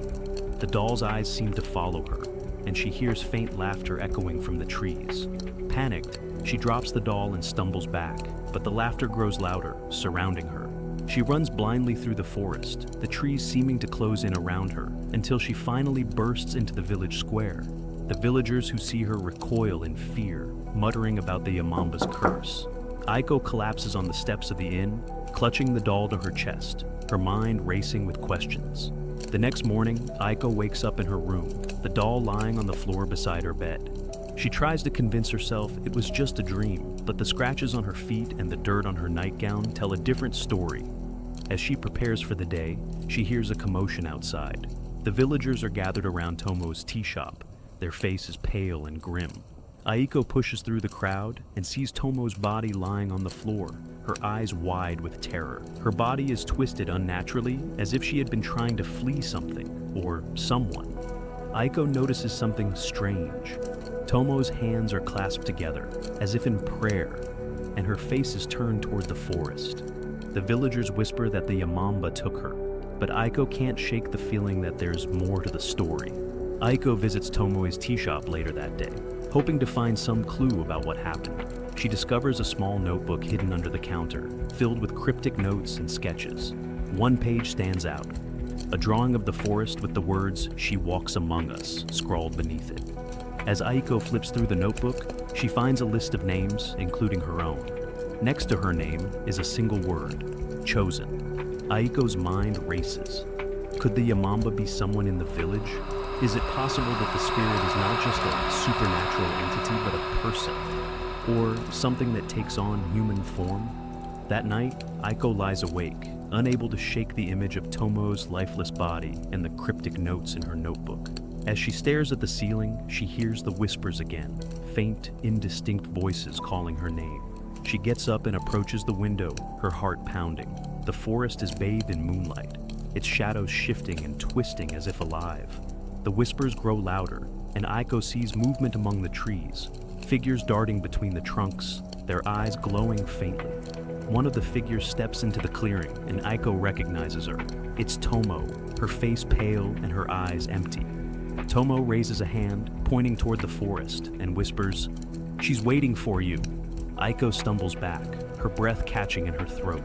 The doll's eyes seem to follow her, and she hears faint laughter echoing from the trees. Panicked, she drops the doll and stumbles back, but the laughter grows louder, surrounding her. She runs blindly through the forest, the trees seeming to close in around her, until she finally bursts into the village square. The villagers who see her recoil in fear, muttering about the Yamamba's curse. Aiko collapses on the steps of the inn, clutching the doll to her chest, her mind racing with questions. The next morning, Aiko wakes up in her room, the doll lying on the floor beside her bed. She tries to convince herself it was just a dream, but the scratches on her feet and the dirt on her nightgown tell a different story. As she prepares for the day, she hears a commotion outside. The villagers are gathered around Tomo's tea shop, their faces pale and grim. Aiko pushes through the crowd and sees Tomo's body lying on the floor, her eyes wide with terror. Her body is twisted unnaturally, as if she had been trying to flee something, or someone. Aiko notices something strange. Tomo's hands are clasped together, as if in prayer, and her face is turned toward the forest. The villagers whisper that the Yamamba took her, but Aiko can't shake the feeling that there's more to the story. Aiko visits Tomoe's tea shop later that day, hoping to find some clue about what happened. She discovers a small notebook hidden under the counter, filled with cryptic notes and sketches. One page stands out, a drawing of the forest with the words, "She walks among us," scrawled beneath it. As Aiko flips through the notebook, she finds a list of names, including her own. Next to her name is a single word, chosen. Aiko's mind races. Could the Yamamba be someone in the village? Is it possible that the spirit is not just a supernatural entity, but a person? Or something that takes on human form? That night, Aiko lies awake, unable to shake the image of Tomo's lifeless body and the cryptic notes in her notebook. As she stares at the ceiling, she hears the whispers again, faint, indistinct voices calling her name. She gets up and approaches the window, her heart pounding. The forest is bathed in moonlight, its shadows shifting and twisting as if alive. The whispers grow louder, and Aiko sees movement among the trees, figures darting between the trunks, their eyes glowing faintly. One of the figures steps into the clearing, and Aiko recognizes her. It's Tomo, her face pale and her eyes empty. Tomo raises a hand, pointing toward the forest, and whispers, "She's waiting for you." Aiko stumbles back, her breath catching in her throat.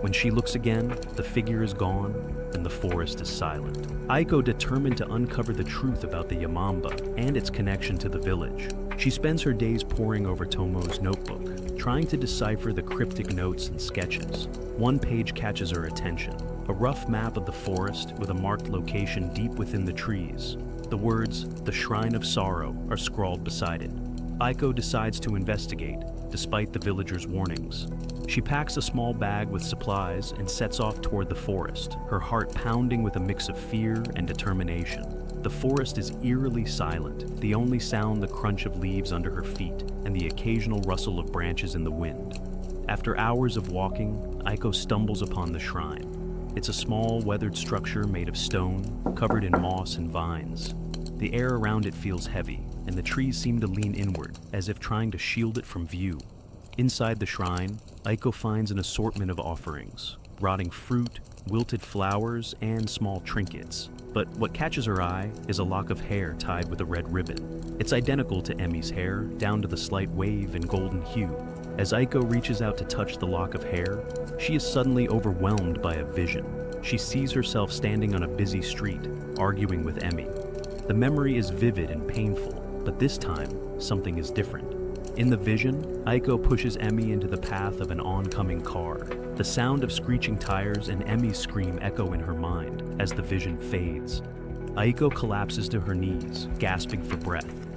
When she looks again, the figure is gone, and the forest is silent. Aiko determined to uncover the truth about the Yamamba and its connection to the village. She spends her days poring over Tomo's notebook, trying to decipher the cryptic notes and sketches. One page catches her attention, a rough map of the forest with a marked location deep within the trees. The words, "The Shrine of Sorrow," are scrawled beside it. Aiko decides to investigate, despite the villagers' warnings. She packs a small bag with supplies and sets off toward the forest, her heart pounding with a mix of fear and determination. The forest is eerily silent, the only sound the crunch of leaves under her feet and the occasional rustle of branches in the wind. After hours of walking, Aiko stumbles upon the shrine. It's a small, weathered structure made of stone, covered in moss and vines. The air around it feels heavy, and the trees seem to lean inward, as if trying to shield it from view. Inside the shrine, Aiko finds an assortment of offerings, rotting fruit, wilted flowers, and small trinkets. But what catches her eye is a lock of hair tied with a red ribbon. It's identical to Emmy's hair, down to the slight wave and golden hue. As Aiko reaches out to touch the lock of hair, she is suddenly overwhelmed by a vision. She sees herself standing on a busy street, arguing with Emmy. The memory is vivid and painful, but this time, something is different. In the vision, Aiko pushes Emmy into the path of an oncoming car. The sound of screeching tires and Emmy's scream echo in her mind as the vision fades. Aiko collapses to her knees, gasping for breath.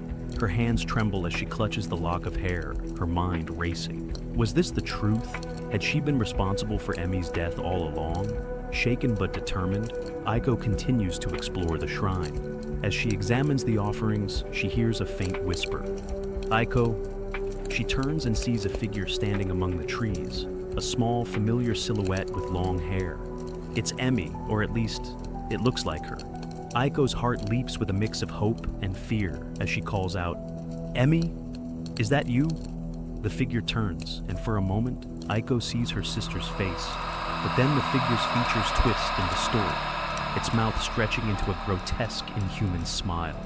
Her hands tremble as she clutches the lock of hair, her mind racing. Was this the truth? Had she been responsible for Emmy's death all along? Shaken but determined, Aiko continues to explore the shrine. As she examines the offerings, she hears a faint whisper. Aiko. She turns and sees a figure standing among the trees, a small, familiar silhouette with long hair. It's Emmy, or at least, it looks like her. Aiko's heart leaps with a mix of hope and fear as she calls out, "Emmy? Is that you?" The figure turns, and for a moment, Aiko sees her sister's face, but then the figure's features twist and distort, its mouth stretching into a grotesque, inhuman smile.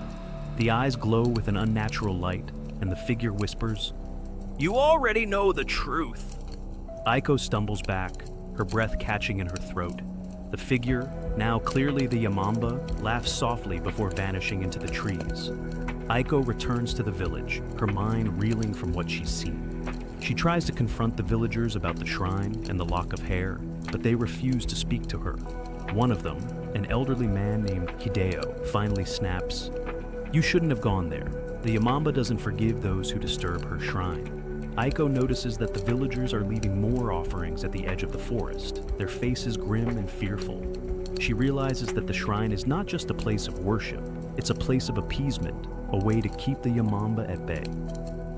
The eyes glow with an unnatural light, and the figure whispers, "You already know the truth." Aiko stumbles back, her breath catching in her throat. The figure, now clearly the Yamamba, laughs softly before vanishing into the trees. Aiko returns to the village, her mind reeling from what she's seen. She tries to confront the villagers about the shrine and the lock of hair, but they refuse to speak to her. One of them, an elderly man named Hideo, finally snaps, "You shouldn't have gone there. The Yamamba doesn't forgive those who disturb her shrine." Aiko notices that the villagers are leaving more offerings at the edge of the forest, their faces grim and fearful. She realizes that the shrine is not just a place of worship, it's a place of appeasement, a way to keep the Yamamba at bay.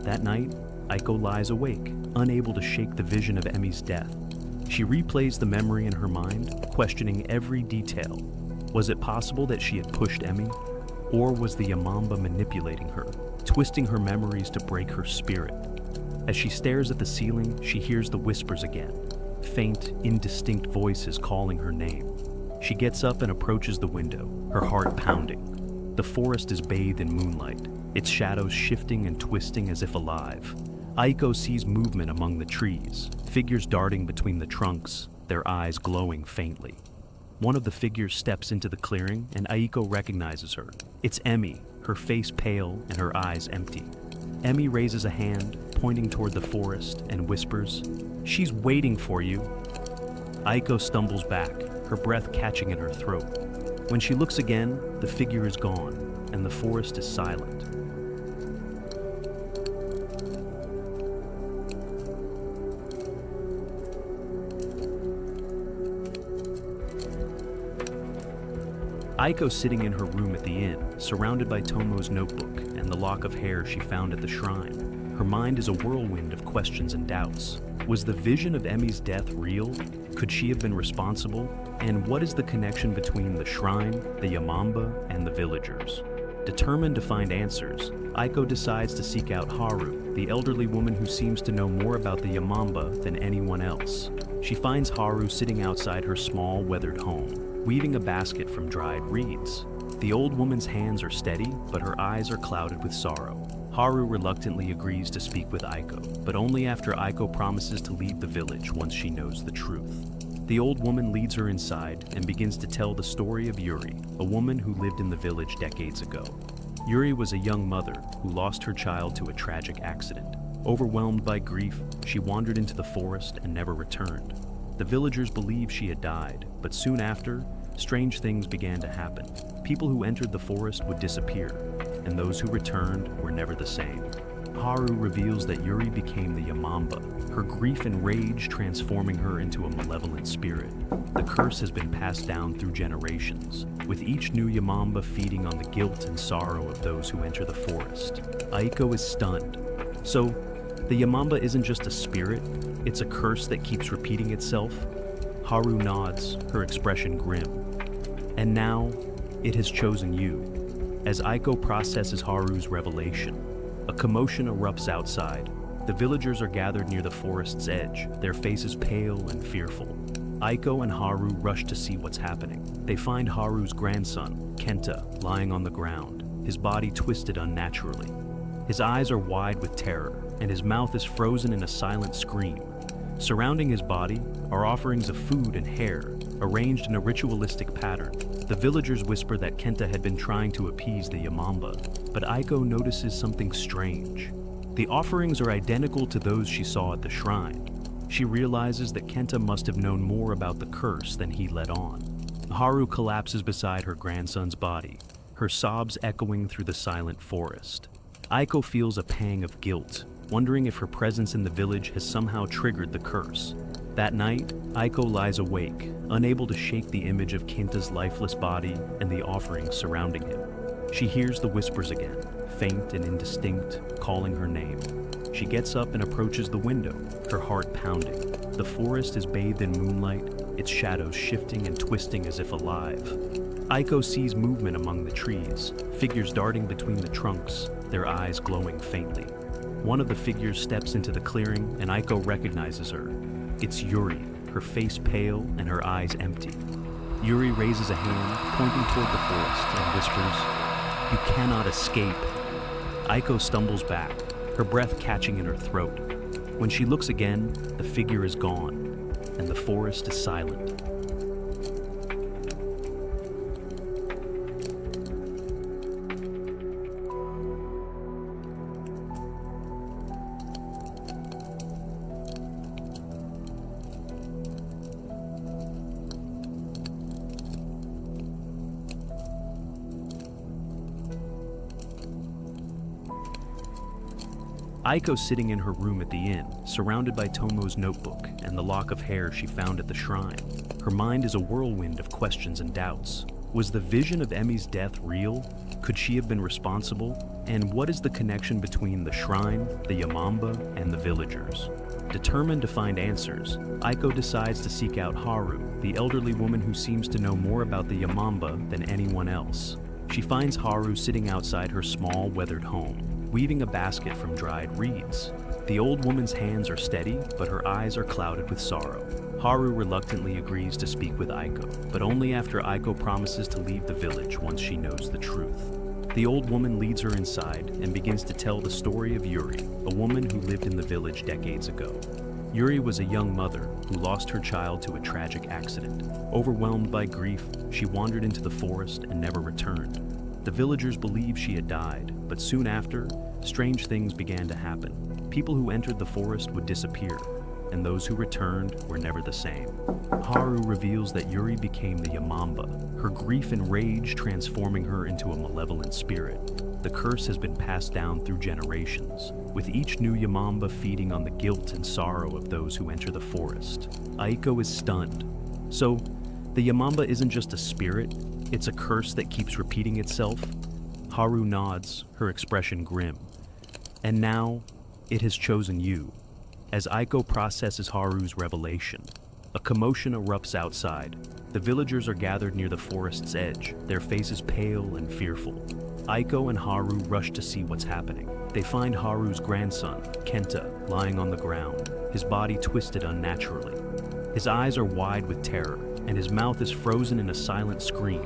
That night, Aiko lies awake, unable to shake the vision of Emmy's death. She replays the memory in her mind, questioning every detail. Was it possible that she had pushed Emmy? Or was the Yamamba manipulating her, twisting her memories to break her spirit? As she stares at the ceiling, she hears the whispers again. Faint, indistinct voices calling her name. She gets up and approaches the window, her heart pounding. The forest is bathed in moonlight, its shadows shifting and twisting as if alive. Aiko sees movement among the trees, figures darting between the trunks, their eyes glowing faintly. One of the figures steps into the clearing, and Aiko recognizes her. It's Emmy, her face pale and her eyes empty. Emmy raises a hand, pointing toward the forest, and whispers, "She's waiting for you." Aiko stumbles back, her breath catching in her throat. When she looks again, the figure is gone, and the forest is silent. Aiko's sitting in her room at the inn, surrounded by Tomo's notebook and the lock of hair she found at the shrine. Her mind is a whirlwind of questions and doubts. Was the vision of Emmy's death real? Could she have been responsible? And what is the connection between the shrine, the Yamamba, and the villagers? Determined to find answers, Aiko decides to seek out Haru, the elderly woman who seems to know more about the Yamamba than anyone else. She finds Haru sitting outside her small, weathered home, weaving a basket from dried reeds. The old woman's hands are steady, but her eyes are clouded with sorrow. Haru reluctantly agrees to speak with Aiko, but only after Aiko promises to leave the village once she knows the truth. The old woman leads her inside and begins to tell the story of Yuri, a woman who lived in the village decades ago. Yuri was a young mother who lost her child to a tragic accident. Overwhelmed by grief, she wandered into the forest and never returned. The villagers believed she had died, but soon after, strange things began to happen. People who entered the forest would disappear, and those who returned were never the same. Haru reveals that Yuri became the Yamamba, her grief and rage transforming her into a malevolent spirit. The curse has been passed down through generations, with each new Yamamba feeding on the guilt and sorrow of those who enter the forest. Aiko is stunned. So, the Yamamba isn't just a spirit, it's a curse that keeps repeating itself? Haru nods, her expression grim. And now, it has chosen you. As Aiko processes Haru's revelation, a commotion erupts outside. The villagers are gathered near the forest's edge, their faces pale and fearful. Aiko and Haru rush to see what's happening. They find Haru's grandson, Kenta, lying on the ground, his body twisted unnaturally. His eyes are wide with terror, and his mouth is frozen in a silent scream. Surrounding his body are offerings of food and hair, arranged in a ritualistic pattern. The villagers whisper that Kenta had been trying to appease the Yamamba, but Aiko notices something strange. The offerings are identical to those she saw at the shrine. She realizes that Kenta must have known more about the curse than he let on. Haru collapses beside her grandson's body, her sobs echoing through the silent forest. Aiko feels a pang of guilt, wondering if her presence in the village has somehow triggered the curse. That night, Aiko lies awake, unable to shake the image of Kenta's lifeless body and the offerings surrounding him. She hears the whispers again, faint and indistinct, calling her name. She gets up and approaches the window, her heart pounding. The forest is bathed in moonlight, its shadows shifting and twisting as if alive. Aiko sees movement among the trees, figures darting between the trunks, their eyes glowing faintly. One of the figures steps into the clearing, and Aiko recognizes her. It's Yuri, her face pale and her eyes empty. Yuri raises a hand, pointing toward the forest, and whispers, "You cannot escape." Aiko stumbles back, her breath catching in her throat. When she looks again, the figure is gone, and the forest is silent. Aiko sitting in her room at the inn, surrounded by Tomo's notebook and the lock of hair she found at the shrine. Her mind is a whirlwind of questions and doubts. Was the vision of Emi's death real? Could she have been responsible? And what is the connection between the shrine, the Yamamba, and the villagers? Determined to find answers, Aiko decides to seek out Haru, the elderly woman who seems to know more about the Yamamba than anyone else. She finds Haru sitting outside her small, weathered home, weaving a basket from dried reeds. The old woman's hands are steady, but her eyes are clouded with sorrow. Haru reluctantly agrees to speak with Aiko, but only after Aiko promises to leave the village once she knows the truth. The old woman leads her inside and begins to tell the story of Yuri, a woman who lived in the village decades ago. Yuri was a young mother who lost her child to a tragic accident. Overwhelmed by grief, she wandered into the forest and never returned. The villagers believed she had died, but soon after, strange things began to happen. People who entered the forest would disappear, and those who returned were never the same. Haru reveals that Yuri became the Yamamba, her grief and rage transforming her into a malevolent spirit. The curse has been passed down through generations, with each new Yamamba feeding on the guilt and sorrow of those who enter the forest. Aiko is stunned. So, the Yamamba isn't just a spirit, it's a curse that keeps repeating itself? Haru nods, her expression grim. And now, it has chosen you. As Aiko processes Haru's revelation, a commotion erupts outside. The villagers are gathered near the forest's edge, their faces pale and fearful. Aiko and Haru rush to see what's happening. They find Haru's grandson, Kenta, lying on the ground, his body twisted unnaturally. His eyes are wide with terror, and his mouth is frozen in a silent scream.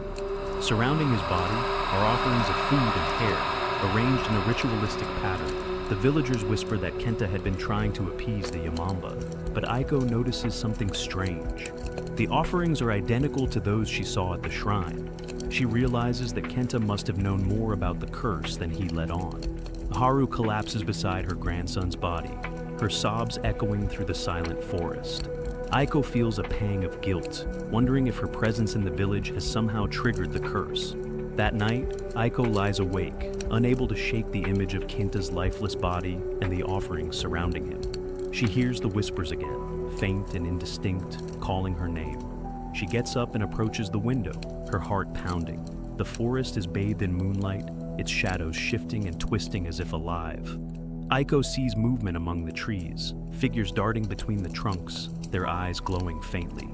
Surrounding his body are offerings of food and hair, arranged in a ritualistic pattern. The villagers whisper that Kenta had been trying to appease the Yamamba, but Aiko notices something strange. The offerings are identical to those she saw at the shrine. She realizes that Kenta must have known more about the curse than he let on. Haru collapses beside her grandson's body, her sobs echoing through the silent forest. Aiko feels a pang of guilt, wondering if her presence in the village has somehow triggered the curse. That night, Aiko lies awake, unable to shake the image of Kenta's lifeless body and the offerings surrounding him. She hears the whispers again, faint and indistinct, calling her name. She gets up and approaches the window, her heart pounding. The forest is bathed in moonlight, its shadows shifting and twisting as if alive. Aiko sees movement among the trees, figures darting between the trunks, their eyes glowing faintly.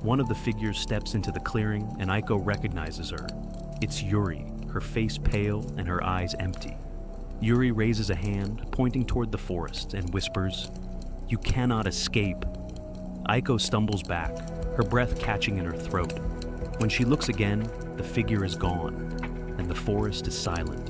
One of the figures steps into the clearing, and Aiko recognizes her. It's Yuri, her face pale and her eyes empty. Yuri raises a hand, pointing toward the forest, and whispers, "You cannot escape." Aiko stumbles back, her breath catching in her throat. When she looks again, the figure is gone, and the forest is silent.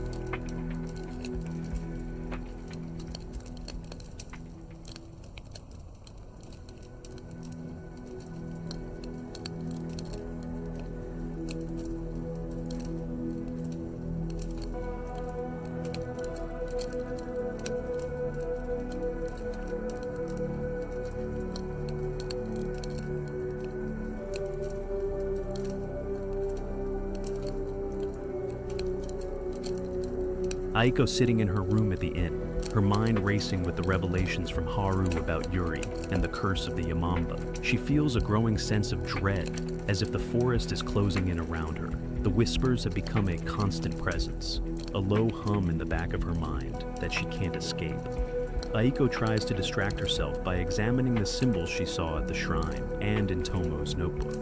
Aiko sitting in her room at the inn, her mind racing with the revelations from Haru about Yuri and the curse of the Yamamba. She feels a growing sense of dread, as if the forest is closing in around her. The whispers have become a constant presence, a low hum in the back of her mind that she can't escape. Aiko tries to distract herself by examining the symbols she saw at the shrine and in Tomo's notebook.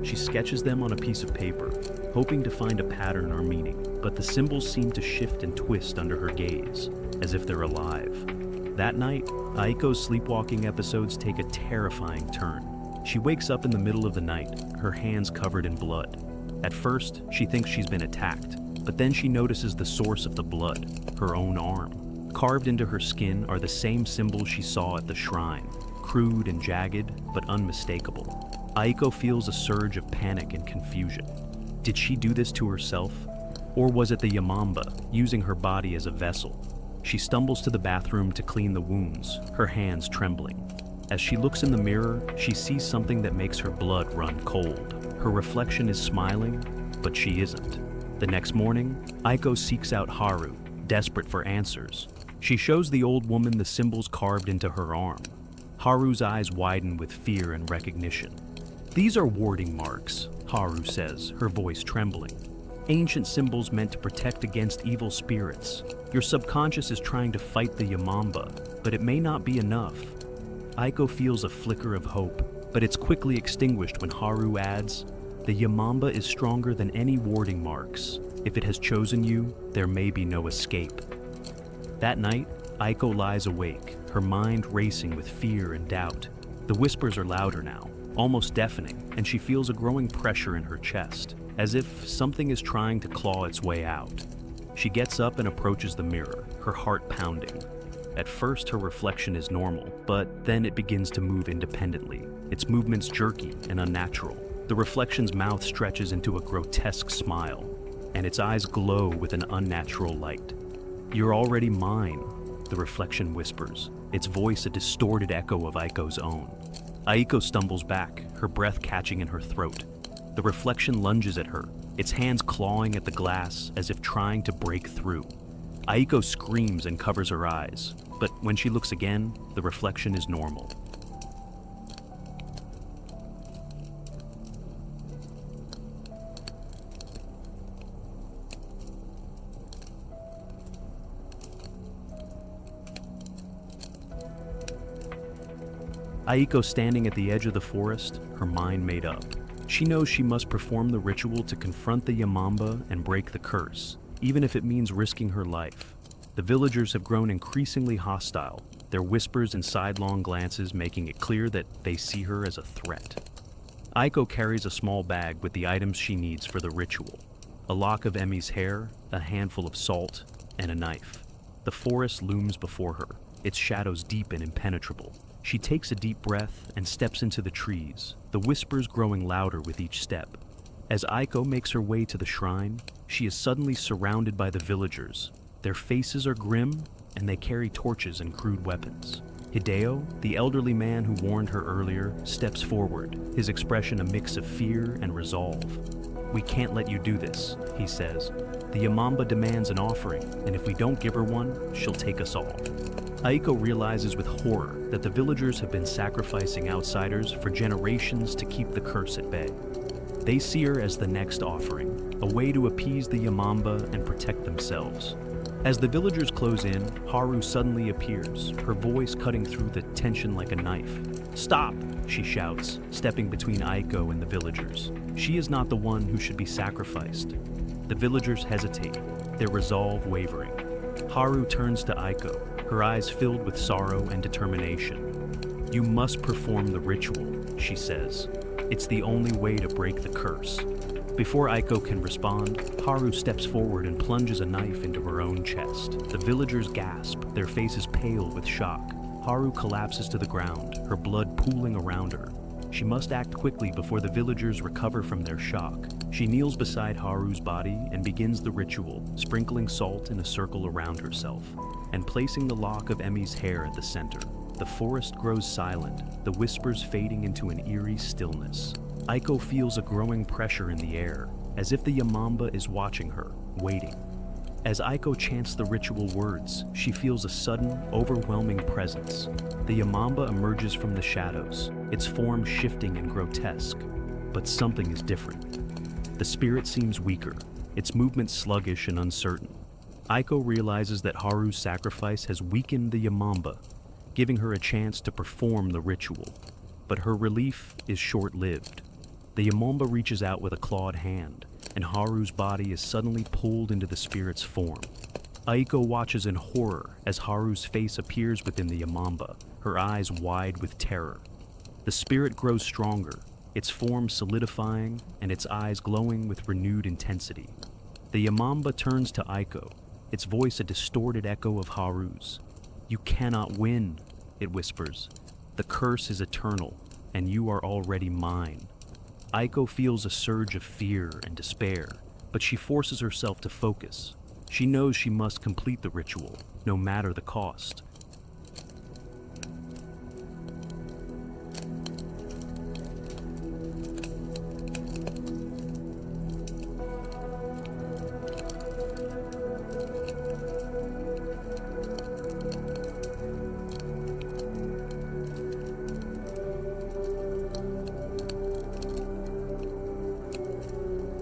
She sketches them on a piece of paper, hoping to find a pattern or meaning, but the symbols seem to shift and twist under her gaze, as if they're alive. That night, Aiko's sleepwalking episodes take a terrifying turn. She wakes up in the middle of the night, her hands covered in blood. At first, she thinks she's been attacked, but then she notices the source of the blood, her own arm. Carved into her skin are the same symbols she saw at the shrine, crude and jagged, but unmistakable. Aiko feels a surge of panic and confusion. Did she do this to herself? Or was it the Yamamba, using her body as a vessel? She stumbles to the bathroom to clean the wounds, her hands trembling. As she looks in the mirror, she sees something that makes her blood run cold. Her reflection is smiling, but she isn't. The next morning, Aiko seeks out Haru, desperate for answers. She shows the old woman the symbols carved into her arm. Haru's eyes widen with fear and recognition. "These are warding marks," Haru says, her voice trembling. "Ancient symbols meant to protect against evil spirits. Your subconscious is trying to fight the Yamamba, but it may not be enough." Aiko feels a flicker of hope, but it's quickly extinguished when Haru adds, "The Yamamba is stronger than any warding marks. If it has chosen you, there may be no escape." That night, Aiko lies awake, her mind racing with fear and doubt. The whispers are louder now, almost deafening, and she feels a growing pressure in her chest, as if something is trying to claw its way out. She gets up and approaches the mirror, her heart pounding. At first, her reflection is normal, but then it begins to move independently, its movements jerky and unnatural. The reflection's mouth stretches into a grotesque smile, and its eyes glow with an unnatural light. "You're already mine," the reflection whispers, its voice a distorted echo of Aiko's own. Aiko stumbles back, her breath catching in her throat. The reflection lunges at her, its hands clawing at the glass as if trying to break through. Aiko screams and covers her eyes, but when she looks again, the reflection is normal. Aiko standing at the edge of the forest, her mind made up. She knows she must perform the ritual to confront the Yamamba and break the curse, even if it means risking her life. The villagers have grown increasingly hostile, their whispers and sidelong glances making it clear that they see her as a threat. Aiko carries a small bag with the items she needs for the ritual. A lock of Emi's hair, a handful of salt, and a knife. The forest looms before her, its shadows deep and impenetrable. She takes a deep breath and steps into the trees, the whispers growing louder with each step. As Aiko makes her way to the shrine, she is suddenly surrounded by the villagers. Their faces are grim, and they carry torches and crude weapons. Hideo, the elderly man who warned her earlier, steps forward, his expression a mix of fear and resolve. "We can't let you do this," he says. "The Yamamba demands an offering, and if we don't give her one, she'll take us all." Aiko realizes with horror that the villagers have been sacrificing outsiders for generations to keep the curse at bay. They see her as the next offering, a way to appease the Yamamba and protect themselves. As the villagers close in, Haru suddenly appears, her voice cutting through the tension like a knife. "Stop!" she shouts, stepping between Aiko and the villagers. She is not the one who should be sacrificed. The villagers hesitate, their resolve wavering. Haru turns to Aiko, her eyes filled with sorrow and determination. "You must perform the ritual," she says. "It's the only way to break the curse." Before Aiko can respond, Haru steps forward and plunges a knife into her own chest. The villagers gasp, their faces pale with shock. Haru collapses to the ground, her blood pooling around her. She must act quickly before the villagers recover from their shock. She kneels beside Haru's body and begins the ritual, sprinkling salt in a circle around herself, and placing the lock of Emi's hair at the center. The forest grows silent, the whispers fading into an eerie stillness. Aiko feels a growing pressure in the air, as if the Yamamba is watching her, waiting. As Aiko chants the ritual words, she feels a sudden, overwhelming presence. The Yamamba emerges from the shadows, its form shifting and grotesque. But something is different. The spirit seems weaker, its movement sluggish and uncertain. Aiko realizes that Haru's sacrifice has weakened the Yamamba, giving her a chance to perform the ritual. But her relief is short-lived. The Yamamba reaches out with a clawed hand, and Haru's body is suddenly pulled into the spirit's form. Aiko watches in horror as Haru's face appears within the Yamamba, her eyes wide with terror. The spirit grows stronger, its form solidifying and its eyes glowing with renewed intensity. The Yamamba turns to Aiko, its voice a distorted echo of Haru's. "You cannot win," it whispers. "The curse is eternal, and you are already mine." Aiko feels a surge of fear and despair, but she forces herself to focus. She knows she must complete the ritual, no matter the cost.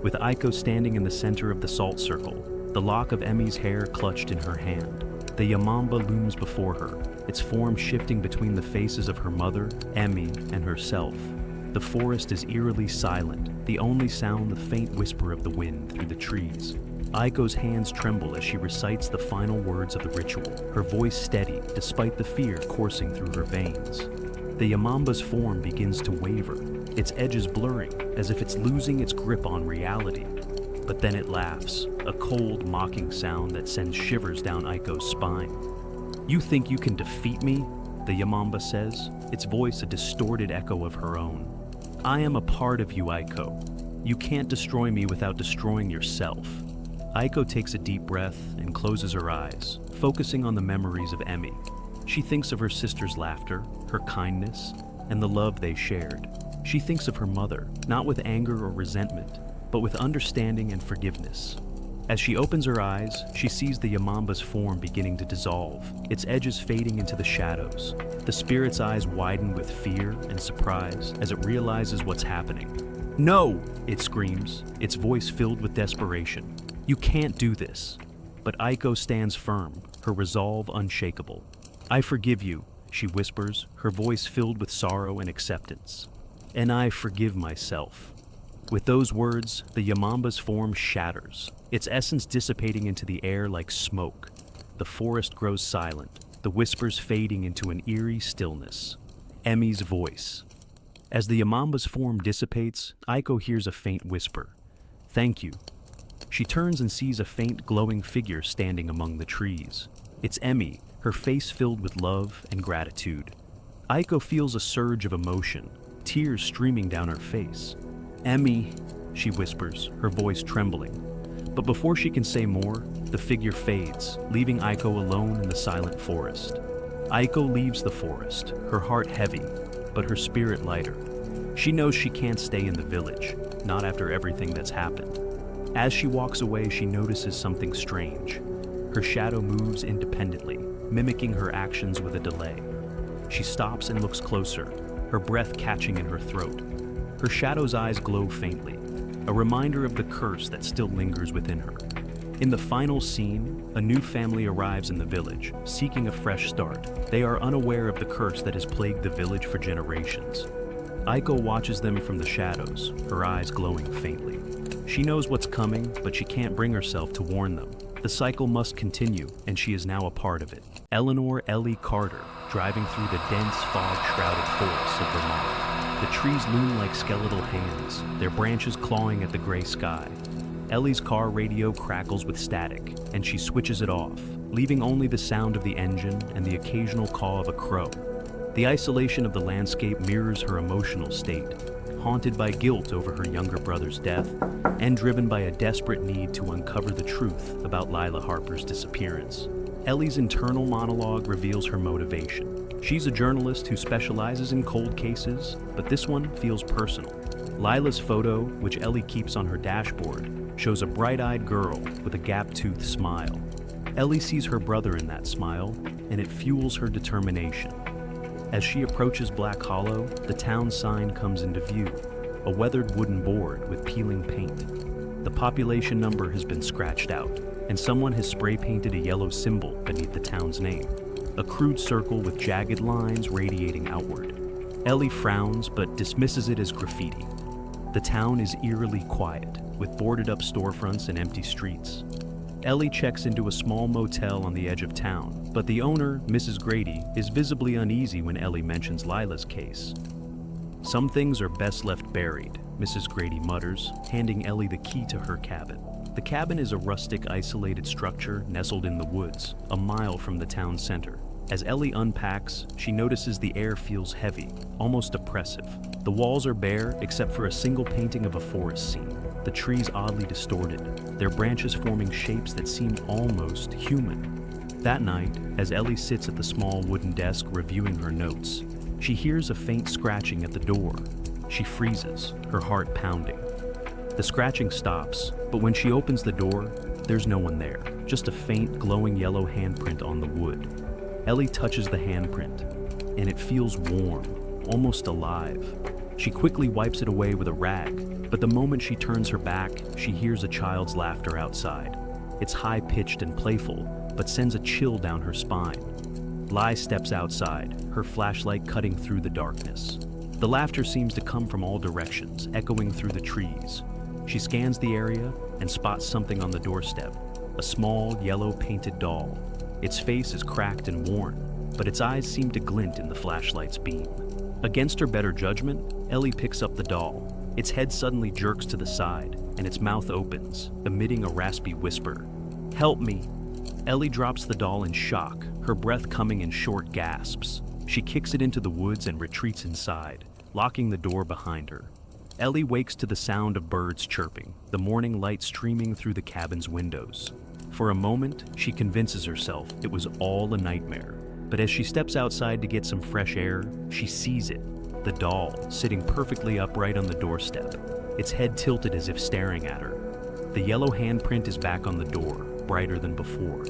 With Aiko standing in the center of the salt circle, the lock of Emi's hair clutched in her hand, the Yamamba looms before her, its form shifting between the faces of her mother, Emi, and herself. The forest is eerily silent, the only sound the faint whisper of the wind through the trees. Aiko's hands tremble as she recites the final words of the ritual, her voice steady despite the fear coursing through her veins. The Yamamba's form begins to waver, its edges blurring as if it's losing its grip on reality. But then it laughs, a cold, mocking sound that sends shivers down Aiko's spine. "You think you can defeat me?" the Yamamba says, its voice a distorted echo of her own. "I am a part of you, Aiko. You can't destroy me without destroying yourself." Aiko takes a deep breath and closes her eyes, focusing on the memories of Emi. She thinks of her sister's laughter, her kindness, and the love they shared. She thinks of her mother, not with anger or resentment, but with understanding and forgiveness. As she opens her eyes, she sees the Yamamba's form beginning to dissolve, its edges fading into the shadows. The spirit's eyes widen with fear and surprise as it realizes what's happening. "No!" it screams, its voice filled with desperation. "You can't do this." But Aiko stands firm, her resolve unshakable. "I forgive you," she whispers, her voice filled with sorrow and acceptance. "And I forgive myself." With those words, the Yamamba's form shatters, its essence dissipating into the air like smoke. The forest grows silent, the whispers fading into an eerie stillness. Emi's voice. As the Yamamba's form dissipates, Aiko hears a faint whisper. "Thank you." She turns and sees a faint glowing figure standing among the trees. It's Emi, her face filled with love and gratitude. Aiko feels a surge of emotion, tears streaming down her face. "Emi," she whispers, her voice trembling. But before she can say more, the figure fades, leaving Aiko alone in the silent forest. Aiko leaves the forest, her heart heavy, but her spirit lighter. She knows she can't stay in the village, not after everything that's happened. As she walks away, she notices something strange. Her shadow moves independently, mimicking her actions with a delay. She stops and looks closer, her breath catching in her throat. Her shadow's eyes glow faintly, a reminder of the curse that still lingers within her. In the final scene, a new family arrives in the village, seeking a fresh start. They are unaware of the curse that has plagued the village for generations. Aiko watches them from the shadows, her eyes glowing faintly. She knows what's coming, but she can't bring herself to warn them. The cycle must continue, and she is now a part of it. Eleanor Ellie Carter, driving through the dense, fog-shrouded forests of Vermont. The trees loom like skeletal hands, their branches clawing at the gray sky. Ellie's car radio crackles with static, and she switches it off, leaving only the sound of the engine and the occasional caw of a crow. The isolation of the landscape mirrors her emotional state, haunted by guilt over her younger brother's death, and driven by a desperate need to uncover the truth about Lila Harper's disappearance. Ellie's internal monologue reveals her motivation. She's a journalist who specializes in cold cases, but this one feels personal. Lila's photo, which Ellie keeps on her dashboard, shows a bright-eyed girl with a gap-toothed smile. Ellie sees her brother in that smile, and it fuels her determination. As she approaches Black Hollow, the town sign comes into view, a weathered wooden board with peeling paint. The population number has been scratched out, and someone has spray-painted a yellow symbol beneath the town's name, a crude circle with jagged lines radiating outward. Ellie frowns but dismisses it as graffiti. The town is eerily quiet, with boarded-up storefronts and empty streets. Ellie checks into a small motel on the edge of town, but the owner, Mrs. Grady, is visibly uneasy when Ellie mentions Lila's case. "Some things are best left buried," Mrs. Grady mutters, handing Ellie the key to her cabin. The cabin is a rustic, isolated structure nestled in the woods, a mile from the town center. As Ellie unpacks, she notices the air feels heavy, almost oppressive. The walls are bare except for a single painting of a forest scene, the trees oddly distorted, their branches forming shapes that seem almost human. That night, as Ellie sits at the small wooden desk reviewing her notes, she hears a faint scratching at the door. She freezes, her heart pounding. The scratching stops, but when she opens the door, there's no one there, just a faint, glowing yellow handprint on the wood. Ellie touches the handprint, and it feels warm, almost alive. She quickly wipes it away with a rag, but the moment she turns her back, she hears a child's laughter outside. It's high-pitched and playful, but sends a chill down her spine. Lai steps outside, her flashlight cutting through the darkness. The laughter seems to come from all directions, echoing through the trees. She scans the area and spots something on the doorstep, a small, yellow-painted doll. Its face is cracked and worn, but its eyes seem to glint in the flashlight's beam. Against her better judgment, Ellie picks up the doll. Its head suddenly jerks to the side, and its mouth opens, emitting a raspy whisper. "Help me!" Ellie drops the doll in shock, her breath coming in short gasps. She kicks it into the woods and retreats inside, locking the door behind her. Ellie wakes to the sound of birds chirping, the morning light streaming through the cabin's windows. For a moment, she convinces herself it was all a nightmare. But as she steps outside to get some fresh air, she sees it, the doll, sitting perfectly upright on the doorstep, its head tilted as if staring at her. The yellow handprint is back on the door, brighter than before.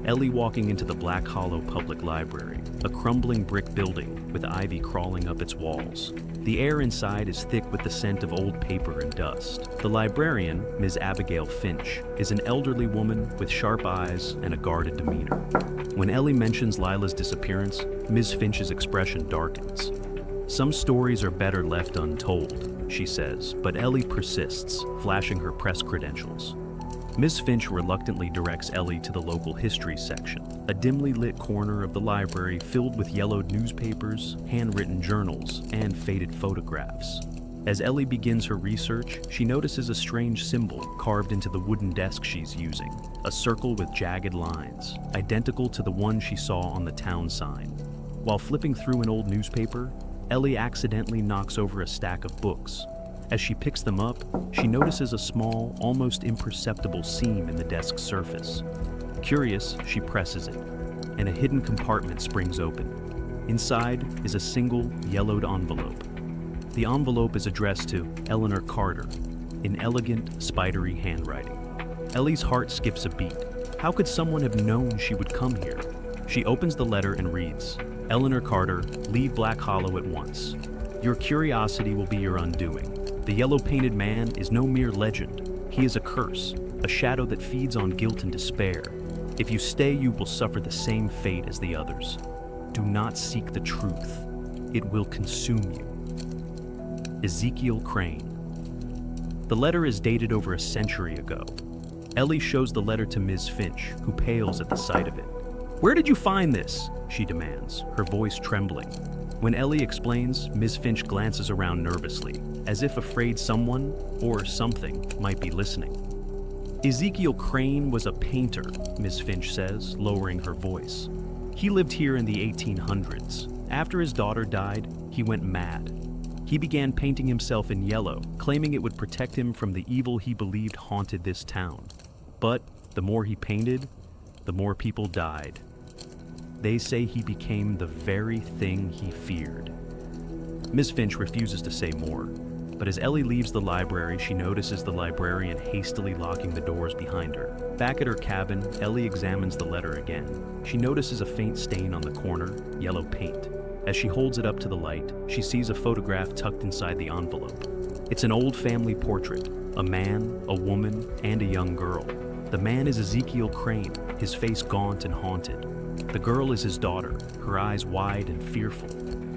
Ellie walking into the Black Hollow Public Library, a crumbling brick building with ivy crawling up its walls. The air inside is thick with the scent of old paper and dust. The librarian, Ms. Abigail Finch, is an elderly woman with sharp eyes and a guarded demeanor. When Ellie mentions Lila's disappearance, Ms. Finch's expression darkens. "Some stories are better left untold," she says, but Ellie persists, flashing her press credentials. Ms. Finch reluctantly directs Ellie to the local history section, a dimly lit corner of the library filled with yellowed newspapers, handwritten journals, and faded photographs. As Ellie begins her research, she notices a strange symbol carved into the wooden desk she's using, a circle with jagged lines, identical to the one she saw on the town sign. While flipping through an old newspaper, Ellie accidentally knocks over a stack of books. As she picks them up, she notices a small, almost imperceptible seam in the desk's surface. Curious, she presses it, and a hidden compartment springs open. Inside is a single, yellowed envelope. The envelope is addressed to Eleanor Carter, in elegant, spidery handwriting. Ellie's heart skips a beat. How could someone have known she would come here? She opens the letter and reads, "Eleanor Carter, leave Black Hollow at once. Your curiosity will be your undoing. The yellow-painted man is no mere legend. He is a curse, a shadow that feeds on guilt and despair. If you stay, you will suffer the same fate as the others. Do not seek the truth. It will consume you. Ezekiel Crane. The letter is dated over a century ago. Ellie shows the letter to Ms. Finch, who pales at the sight of it. "Where did you find this?" she demands, her voice trembling. When Ellie explains, Ms. Finch glances around nervously, as if afraid someone, or something, might be listening. "Ezekiel Crane was a painter," Ms. Finch says, lowering her voice. "He lived here in the 1800s. After his daughter died, he went mad. He began painting himself in yellow, claiming it would protect him from the evil he believed haunted this town. But the more he painted, the more people died. They say he became the very thing he feared." Ms. Finch refuses to say more, but as Ellie leaves the library, she notices the librarian hastily locking the doors behind her. Back at her cabin, Ellie examines the letter again. She notices a faint stain on the corner, yellow paint. As she holds it up to the light, she sees a photograph tucked inside the envelope. It's an old family portrait, a man, a woman, and a young girl. The man is Ezekiel Crane, his face gaunt and haunted. The girl is his daughter, her eyes wide and fearful.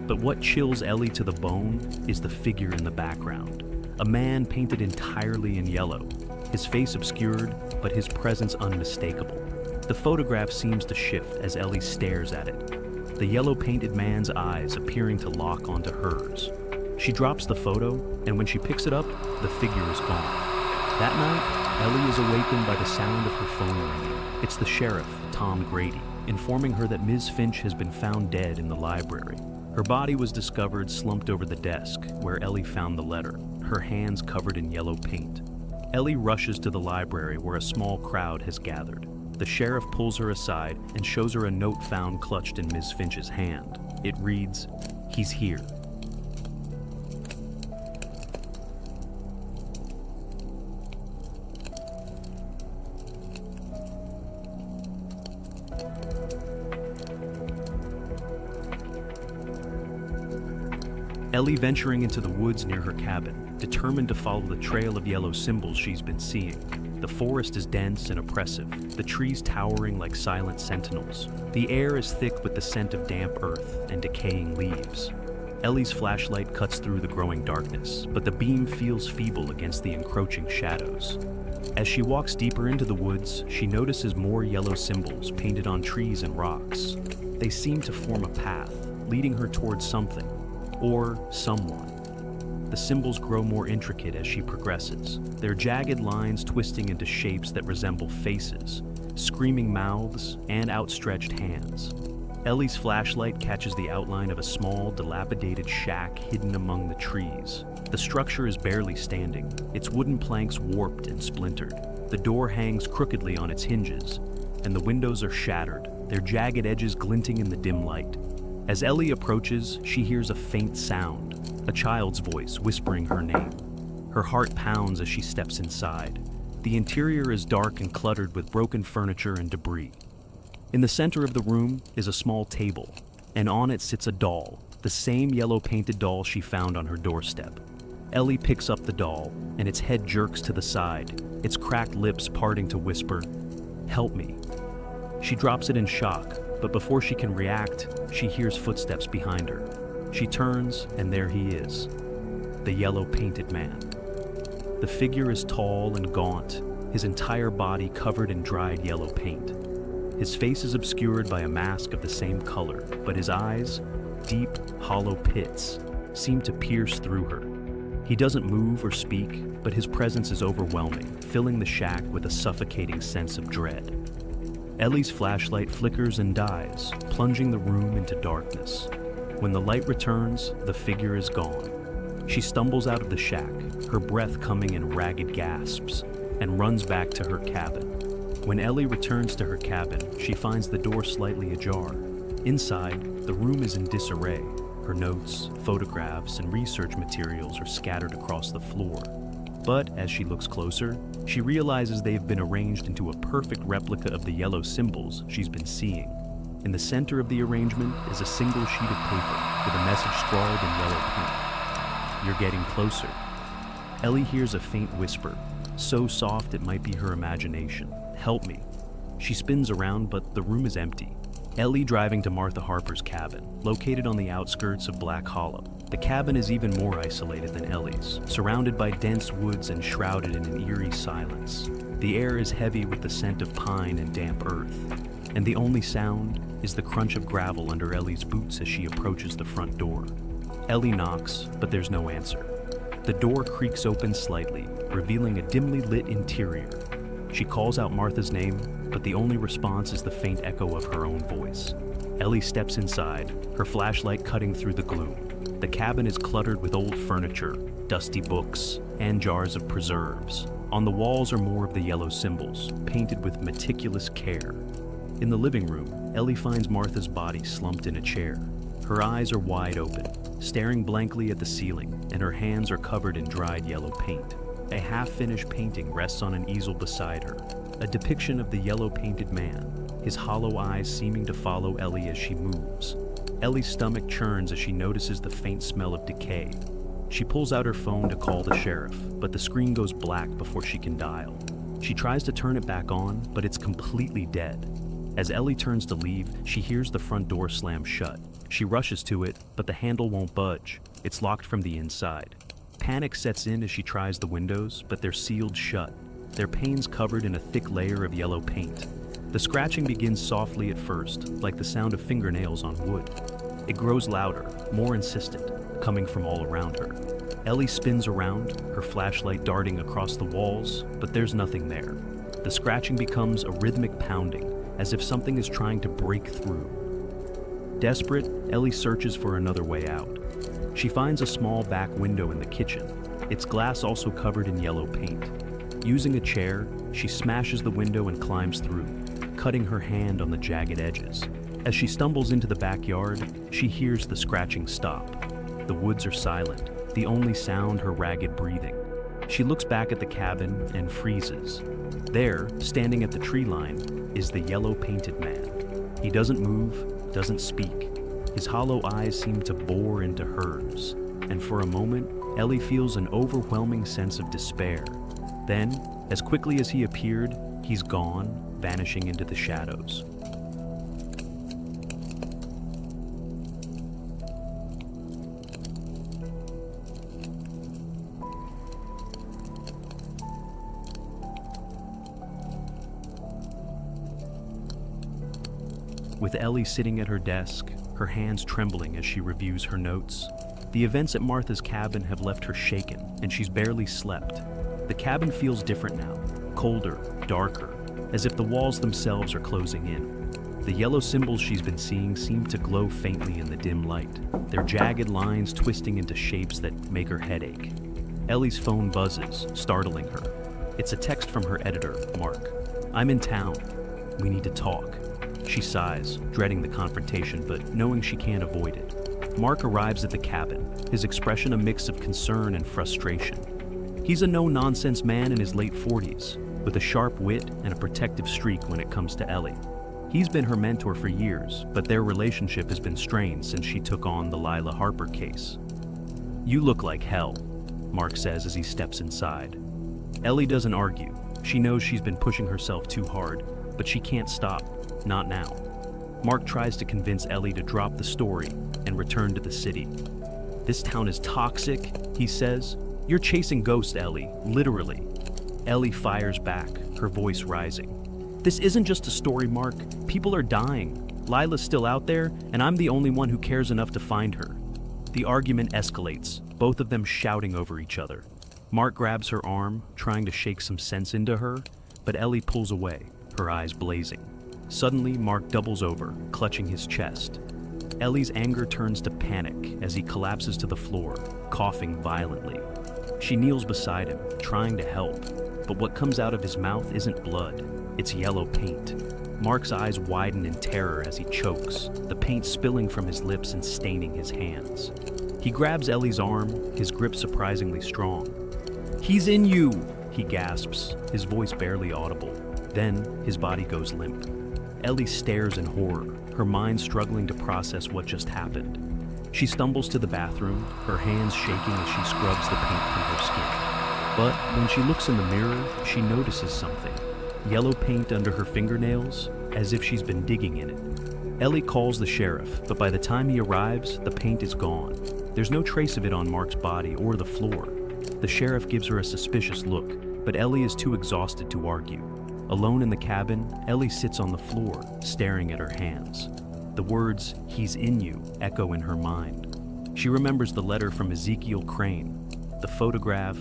But what chills Ellie to the bone is the figure in the background. A man painted entirely in yellow, his face obscured, but his presence unmistakable. The photograph seems to shift as Ellie stares at it, the yellow-painted man's eyes appearing to lock onto hers. She drops the photo, and when she picks it up, the figure is gone. That night, Ellie is awakened by the sound of her phone ringing. It's the sheriff, Tom Grady, informing her that Ms. Finch has been found dead in the library. Her body was discovered slumped over the desk, where Ellie found the letter, her hands covered in yellow paint. Ellie rushes to the library where a small crowd has gathered. The sheriff pulls her aside and shows her a note found clutched in Ms. Finch's hand. It reads, "He's here." Ellie venturing into the woods near her cabin, determined to follow the trail of yellow symbols she's been seeing. The forest is dense and oppressive, the trees towering like silent sentinels. The air is thick with the scent of damp earth and decaying leaves. Ellie's flashlight cuts through the growing darkness, but the beam feels feeble against the encroaching shadows. As she walks deeper into the woods, she notices more yellow symbols painted on trees and rocks. They seem to form a path, leading her towards something, or someone. The symbols grow more intricate as she progresses, their jagged lines twisting into shapes that resemble faces, screaming mouths, and outstretched hands. Ellie's flashlight catches the outline of a small, dilapidated shack hidden among the trees. The structure is barely standing, its wooden planks warped and splintered. The door hangs crookedly on its hinges, and the windows are shattered, their jagged edges glinting in the dim light. As Ellie approaches, she hears a faint sound, a child's voice whispering her name. Her heart pounds as she steps inside. The interior is dark and cluttered with broken furniture and debris. In the center of the room is a small table, and on it sits a doll, the same yellow-painted doll she found on her doorstep. Ellie picks up the doll, and its head jerks to the side, its cracked lips parting to whisper, "Help me." She drops it in shock, but before she can react, she hears footsteps behind her. She turns, and there he is, the yellow-painted man. The figure is tall and gaunt, his entire body covered in dried yellow paint. His face is obscured by a mask of the same color, but his eyes, deep, hollow pits, seem to pierce through her. He doesn't move or speak, but his presence is overwhelming, filling the shack with a suffocating sense of dread. Ellie's flashlight flickers and dies, plunging the room into darkness. When the light returns, the figure is gone. She stumbles out of the shack, her breath coming in ragged gasps, and runs back to her cabin. When Ellie returns to her cabin, she finds the door slightly ajar. Inside, the room is in disarray. Her notes, photographs, and research materials are scattered across the floor. But as she looks closer, she realizes they have been arranged into a perfect replica of the yellow symbols she's been seeing. In the center of the arrangement is a single sheet of paper with a message scrawled in yellow paint. "You're getting closer." Ellie hears a faint whisper, so soft it might be her imagination. "Help me." She spins around, but the room is empty. Ellie driving to Martha Harper's cabin, located on the outskirts of Black Hollow. The cabin is even more isolated than Ellie's, surrounded by dense woods and shrouded in an eerie silence. The air is heavy with the scent of pine and damp earth, and the only sound is the crunch of gravel under Ellie's boots as she approaches the front door. Ellie knocks, but there's no answer. The door creaks open slightly, revealing a dimly lit interior. She calls out Martha's name, but the only response is the faint echo of her own voice. Ellie steps inside, her flashlight cutting through the gloom. The cabin is cluttered with old furniture, dusty books, and jars of preserves. On the walls are more of the yellow symbols, painted with meticulous care. In the living room, Ellie finds Martha's body slumped in a chair. Her eyes are wide open, staring blankly at the ceiling, and her hands are covered in dried yellow paint. A half-finished painting rests on an easel beside her, a depiction of the yellow-painted man, his hollow eyes seeming to follow Ellie as she moves. Ellie's stomach churns as she notices the faint smell of decay. She pulls out her phone to call the sheriff, but the screen goes black before she can dial. She tries to turn it back on, but it's completely dead. As Ellie turns to leave, she hears the front door slam shut. She rushes to it, but the handle won't budge. It's locked from the inside. Panic sets in as she tries the windows, but they're sealed shut, their panes covered in a thick layer of yellow paint. The scratching begins softly at first, like the sound of fingernails on wood. It grows louder, more insistent, coming from all around her. Ellie spins around, her flashlight darting across the walls, but there's nothing there. The scratching becomes a rhythmic pounding, as if something is trying to break through. Desperate, Ellie searches for another way out. She finds a small back window in the kitchen, its glass also covered in yellow paint. Using a chair, she smashes the window and climbs through, cutting her hand on the jagged edges. As she stumbles into the backyard, she hears the scratching stop. The woods are silent, the only sound her ragged breathing. She looks back at the cabin and freezes. There, standing at the tree line, is the yellow-painted man. He doesn't move, doesn't speak. His hollow eyes seem to bore into hers, and for a moment, Ellie feels an overwhelming sense of despair. Then, as quickly as he appeared, he's gone, vanishing into the shadows. With Ellie sitting at her desk, her hands trembling as she reviews her notes. The events at Martha's cabin have left her shaken, and she's barely slept. The cabin feels different now, colder, darker, as if the walls themselves are closing in. The yellow symbols she's been seeing seem to glow faintly in the dim light, their jagged lines twisting into shapes that make her headache. Ellie's phone buzzes, startling her. It's a text from her editor, Mark. "I'm in town. We need to talk." She sighs, dreading the confrontation, but knowing she can't avoid it. Mark arrives at the cabin, his expression a mix of concern and frustration. He's a no-nonsense man in his late 40s, with a sharp wit and a protective streak when it comes to Ellie. He's been her mentor for years, but their relationship has been strained since she took on the Lila Harper case. "You look like hell," Mark says as he steps inside. Ellie doesn't argue. She knows she's been pushing herself too hard, but she can't stop. Not now. Mark tries to convince Ellie to drop the story and return to the city. "This town is toxic," he says. "You're chasing ghosts, Ellie, literally." Ellie fires back, her voice rising. "This isn't just a story, Mark. People are dying. Lila's still out there, and I'm the only one who cares enough to find her." The argument escalates, both of them shouting over each other. Mark grabs her arm, trying to shake some sense into her, but Ellie pulls away, her eyes blazing. Suddenly, Mark doubles over, clutching his chest. Ellie's anger turns to panic as he collapses to the floor, coughing violently. She kneels beside him, trying to help, but what comes out of his mouth isn't blood, it's yellow paint. Mark's eyes widen in terror as he chokes, the paint spilling from his lips and staining his hands. He grabs Ellie's arm, his grip surprisingly strong. "He's in you!" he gasps, his voice barely audible. Then, his body goes limp. Ellie stares in horror, her mind struggling to process what just happened. She stumbles to the bathroom, her hands shaking as she scrubs the paint from her skin. But when she looks in the mirror, she notices something. Yellow paint under her fingernails, as if she's been digging in it. Ellie calls the sheriff, but by the time he arrives, the paint is gone. There's no trace of it on Mark's body or the floor. The sheriff gives her a suspicious look, but Ellie is too exhausted to argue. Alone in the cabin, Ellie sits on the floor, staring at her hands. The words, "He's in you," echo in her mind. She remembers the letter from Ezekiel Crane, the photograph,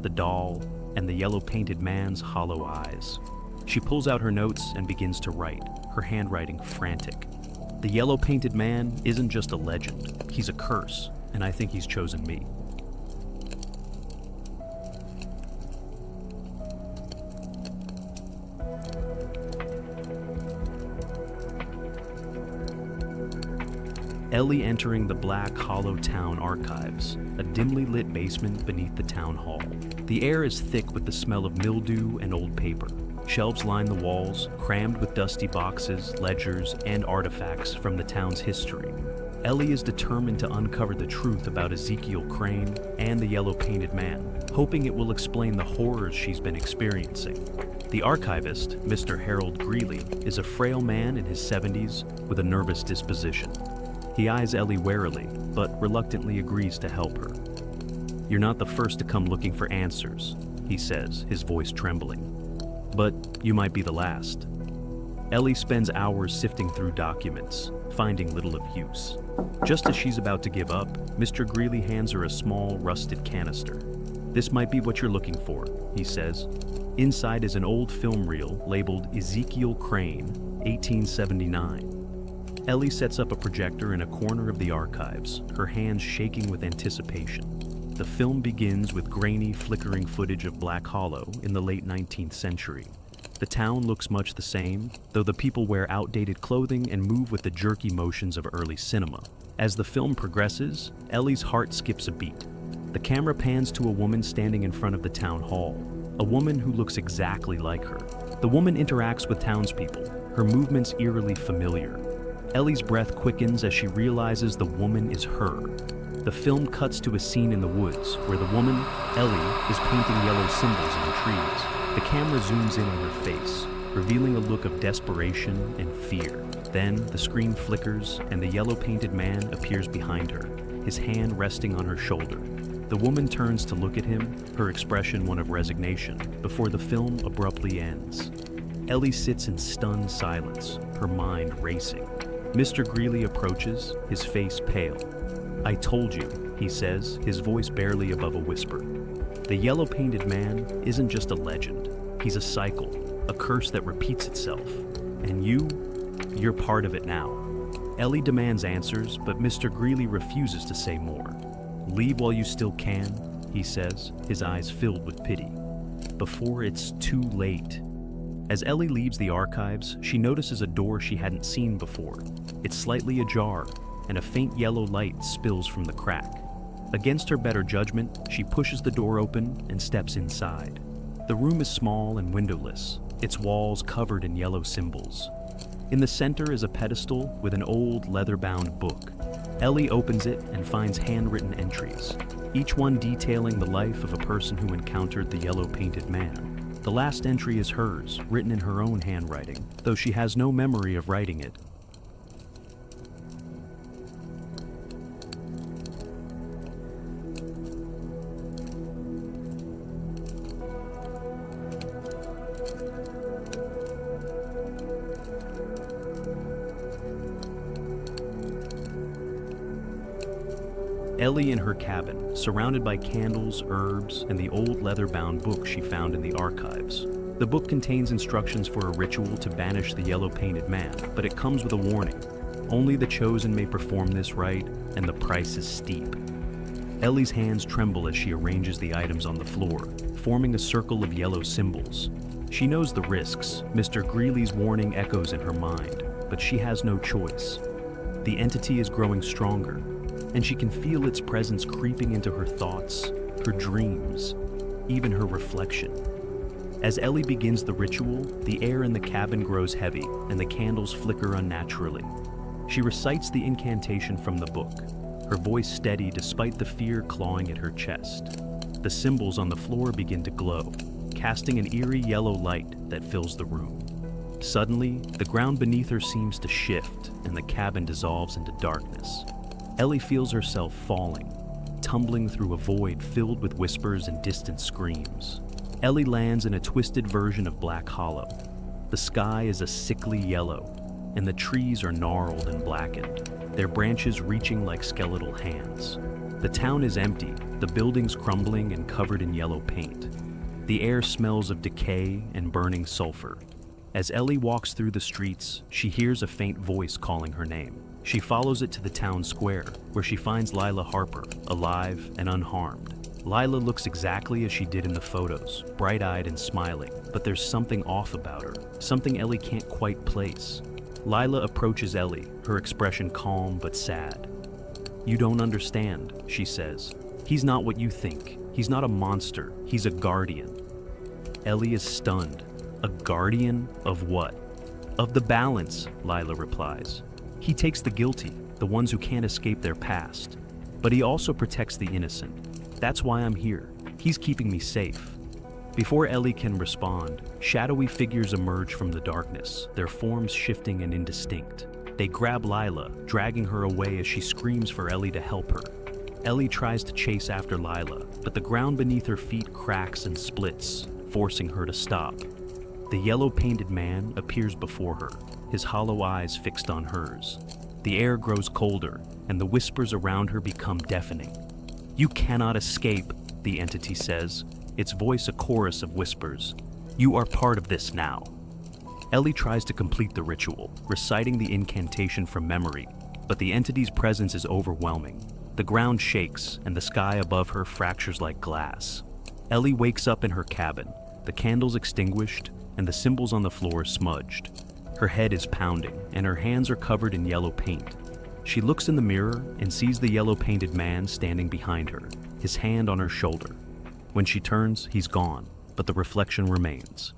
the doll, and the yellow-painted man's hollow eyes. She pulls out her notes and begins to write, her handwriting frantic. The yellow-painted man isn't just a legend, he's a curse, and I think he's chosen me. Ellie entering the black, hollow town archives, a dimly lit basement beneath the town hall. The air is thick with the smell of mildew and old paper. Shelves line the walls, crammed with dusty boxes, ledgers, and artifacts from the town's history. Ellie is determined to uncover the truth about Ezekiel Crane and the yellow-painted man, hoping it will explain the horrors she's been experiencing. The archivist, Mr. Harold Greeley, is a frail man in his 70s with a nervous disposition. He eyes Ellie warily, but reluctantly agrees to help her. "You're not the first to come looking for answers," he says, his voice trembling. "But you might be the last." Ellie spends hours sifting through documents, finding little of use. Just as she's about to give up, Mr. Greeley hands her a small, rusted canister. "This might be what you're looking for," he says. Inside is an old film reel labeled Ezekiel Crane, 1879. Ellie sets up a projector in a corner of the archives, her hands shaking with anticipation. The film begins with grainy, flickering footage of Black Hollow in the late 19th century. The town looks much the same, though the people wear outdated clothing and move with the jerky motions of early cinema. As the film progresses, Ellie's heart skips a beat. The camera pans to a woman standing in front of the town hall, a woman who looks exactly like her. The woman interacts with townspeople, her movements eerily familiar. Ellie's breath quickens as she realizes the woman is her. The film cuts to a scene in the woods where the woman, Ellie, is painting yellow symbols on trees. The camera zooms in on her face, revealing a look of desperation and fear. Then the screen flickers and the yellow-painted man appears behind her, his hand resting on her shoulder. The woman turns to look at him, her expression one of resignation, before the film abruptly ends. Ellie sits in stunned silence, her mind racing. Mr. Greeley approaches, his face pale. "I told you," he says, his voice barely above a whisper. The yellow-painted man isn't just a legend. He's a cycle, a curse that repeats itself. And you're part of it now. Ellie demands answers, but Mr. Greeley refuses to say more. "Leave while you still can," he says, his eyes filled with pity. "Before it's too late." As Ellie leaves the archives, she notices a door she hadn't seen before. It's slightly ajar, and a faint yellow light spills from the crack. Against her better judgment, she pushes the door open and steps inside. The room is small and windowless, its walls covered in yellow symbols. In the center is a pedestal with an old leather-bound book. Ellie opens it and finds handwritten entries, each one detailing the life of a person who encountered the yellow-painted man. The last entry is hers, written in her own handwriting, though she has no memory of writing it. Ellie in her cabin, surrounded by candles, herbs, and the old leather-bound book she found in the archives. The book contains instructions for a ritual to banish the yellow-painted man, but it comes with a warning. Only the chosen may perform this rite, and the price is steep. Ellie's hands tremble as she arranges the items on the floor, forming a circle of yellow symbols. She knows the risks. Mr. Greeley's warning echoes in her mind, but she has no choice. The entity is growing stronger, and she can feel its presence creeping into her thoughts, her dreams, even her reflection. As Ellie begins the ritual, the air in the cabin grows heavy and the candles flicker unnaturally. She recites the incantation from the book, her voice steady despite the fear clawing at her chest. The symbols on the floor begin to glow, casting an eerie yellow light that fills the room. Suddenly, the ground beneath her seems to shift, and the cabin dissolves into darkness. Ellie feels herself falling, tumbling through a void filled with whispers and distant screams. Ellie lands in a twisted version of Black Hollow. The sky is a sickly yellow, and the trees are gnarled and blackened, their branches reaching like skeletal hands. The town is empty, the buildings crumbling and covered in yellow paint. The air smells of decay and burning sulfur. As Ellie walks through the streets, she hears a faint voice calling her name. She follows it to the town square, where she finds Lila Harper, alive and unharmed. Lila looks exactly as she did in the photos, bright-eyed and smiling, but there's something off about her, something Ellie can't quite place. Lila approaches Ellie, her expression calm but sad. "You don't understand," she says. "He's not what you think. He's not a monster. He's a guardian." Ellie is stunned. A guardian of what? "Of the balance," Lila replies. "He takes the guilty, the ones who can't escape their past. But he also protects the innocent. That's why I'm here. He's keeping me safe." Before Ellie can respond, shadowy figures emerge from the darkness, their forms shifting and indistinct. They grab Lila, dragging her away as she screams for Ellie to help her. Ellie tries to chase after Lila, but the ground beneath her feet cracks and splits, forcing her to stop. The yellow-painted man appears before her, his hollow eyes fixed on hers. The air grows colder, and the whispers around her become deafening. "You cannot escape," the entity says, its voice a chorus of whispers. "You are part of this now." Ellie tries to complete the ritual, reciting the incantation from memory, but the entity's presence is overwhelming. The ground shakes, and the sky above her fractures like glass. Ellie wakes up in her cabin, the candles extinguished, and the symbols on the floor smudged. Her head is pounding, and her hands are covered in yellow paint. She looks in the mirror and sees the yellow-painted man standing behind her, his hand on her shoulder. When she turns, he's gone, but the reflection remains.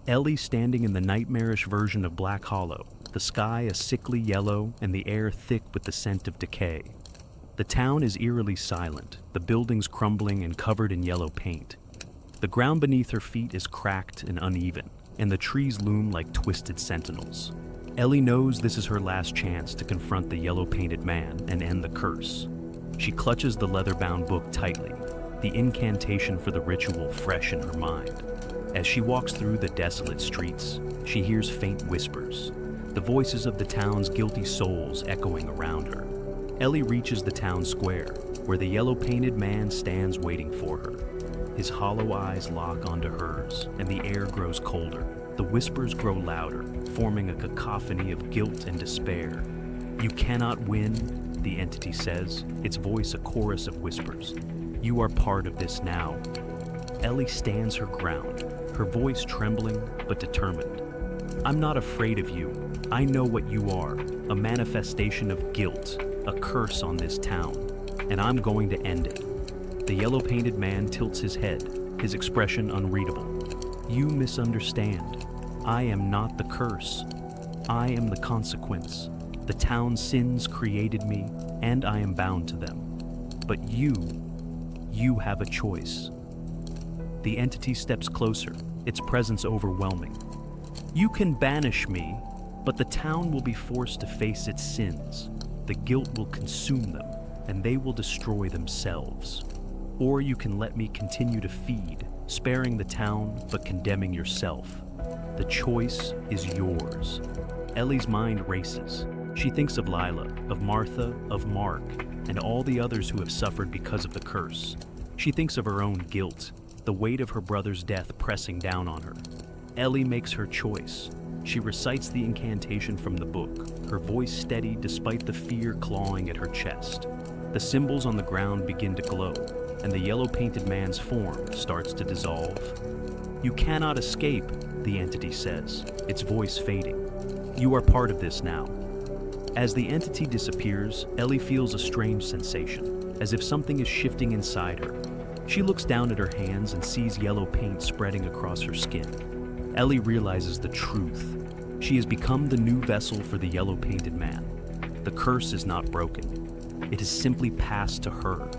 Ellie standing in the nightmarish version of Black Hollow, the sky a sickly yellow and the air thick with the scent of decay. The town is eerily silent, the buildings crumbling and covered in yellow paint. The ground beneath her feet is cracked and uneven, and the trees loom like twisted sentinels. Ellie knows this is her last chance to confront the yellow-painted man and end the curse. She clutches the leather-bound book tightly, the incantation for the ritual fresh in her mind. As she walks through the desolate streets, she hears faint whispers, the voices of the town's guilty souls echoing around her. Ellie reaches the town square, where the yellow-painted man stands waiting for her. His hollow eyes lock onto hers, and the air grows colder. The whispers grow louder, forming a cacophony of guilt and despair. "You cannot win," the entity says, its voice a chorus of whispers. "You are part of this now." Ellie stands her ground, her voice trembling but determined. "I'm not afraid of you. I know what you are, a manifestation of guilt, a curse on this town, and I'm going to end it." The yellow-painted man tilts his head, his expression unreadable. "You misunderstand. I am not the curse. I am the consequence. The town's sins created me, and I am bound to them. But you have a choice." The entity steps closer, its presence overwhelming. "You can banish me, but the town will be forced to face its sins. The guilt will consume them, and they will destroy themselves. Or you can let me continue to feed, sparing the town but condemning yourself. The choice is yours." Ellie's mind races. She thinks of Lila, of Martha, of Mark, and all the others who have suffered because of the curse. She thinks of her own guilt, the weight of her brother's death pressing down on her. Ellie makes her choice. She recites the incantation from the book, her voice steady despite the fear clawing at her chest. The symbols on the ground begin to glow, and the yellow-painted man's form starts to dissolve. "You cannot escape," the entity says, its voice fading. "You are part of this now." As the entity disappears, Ellie feels a strange sensation, as if something is shifting inside her. She looks down at her hands and sees yellow paint spreading across her skin. Ellie realizes the truth. She has become the new vessel for the yellow-painted man. The curse is not broken. It has simply passed to her.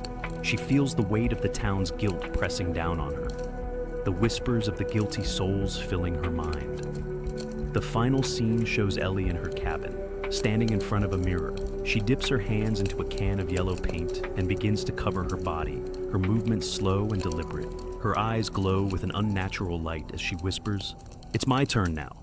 She feels the weight of the town's guilt pressing down on her, the whispers of the guilty souls filling her mind. The final scene shows Ellie in her cabin, standing in front of a mirror. She dips her hands into a can of yellow paint and begins to cover her body, her movements slow and deliberate. Her eyes glow with an unnatural light as she whispers, "It's my turn now."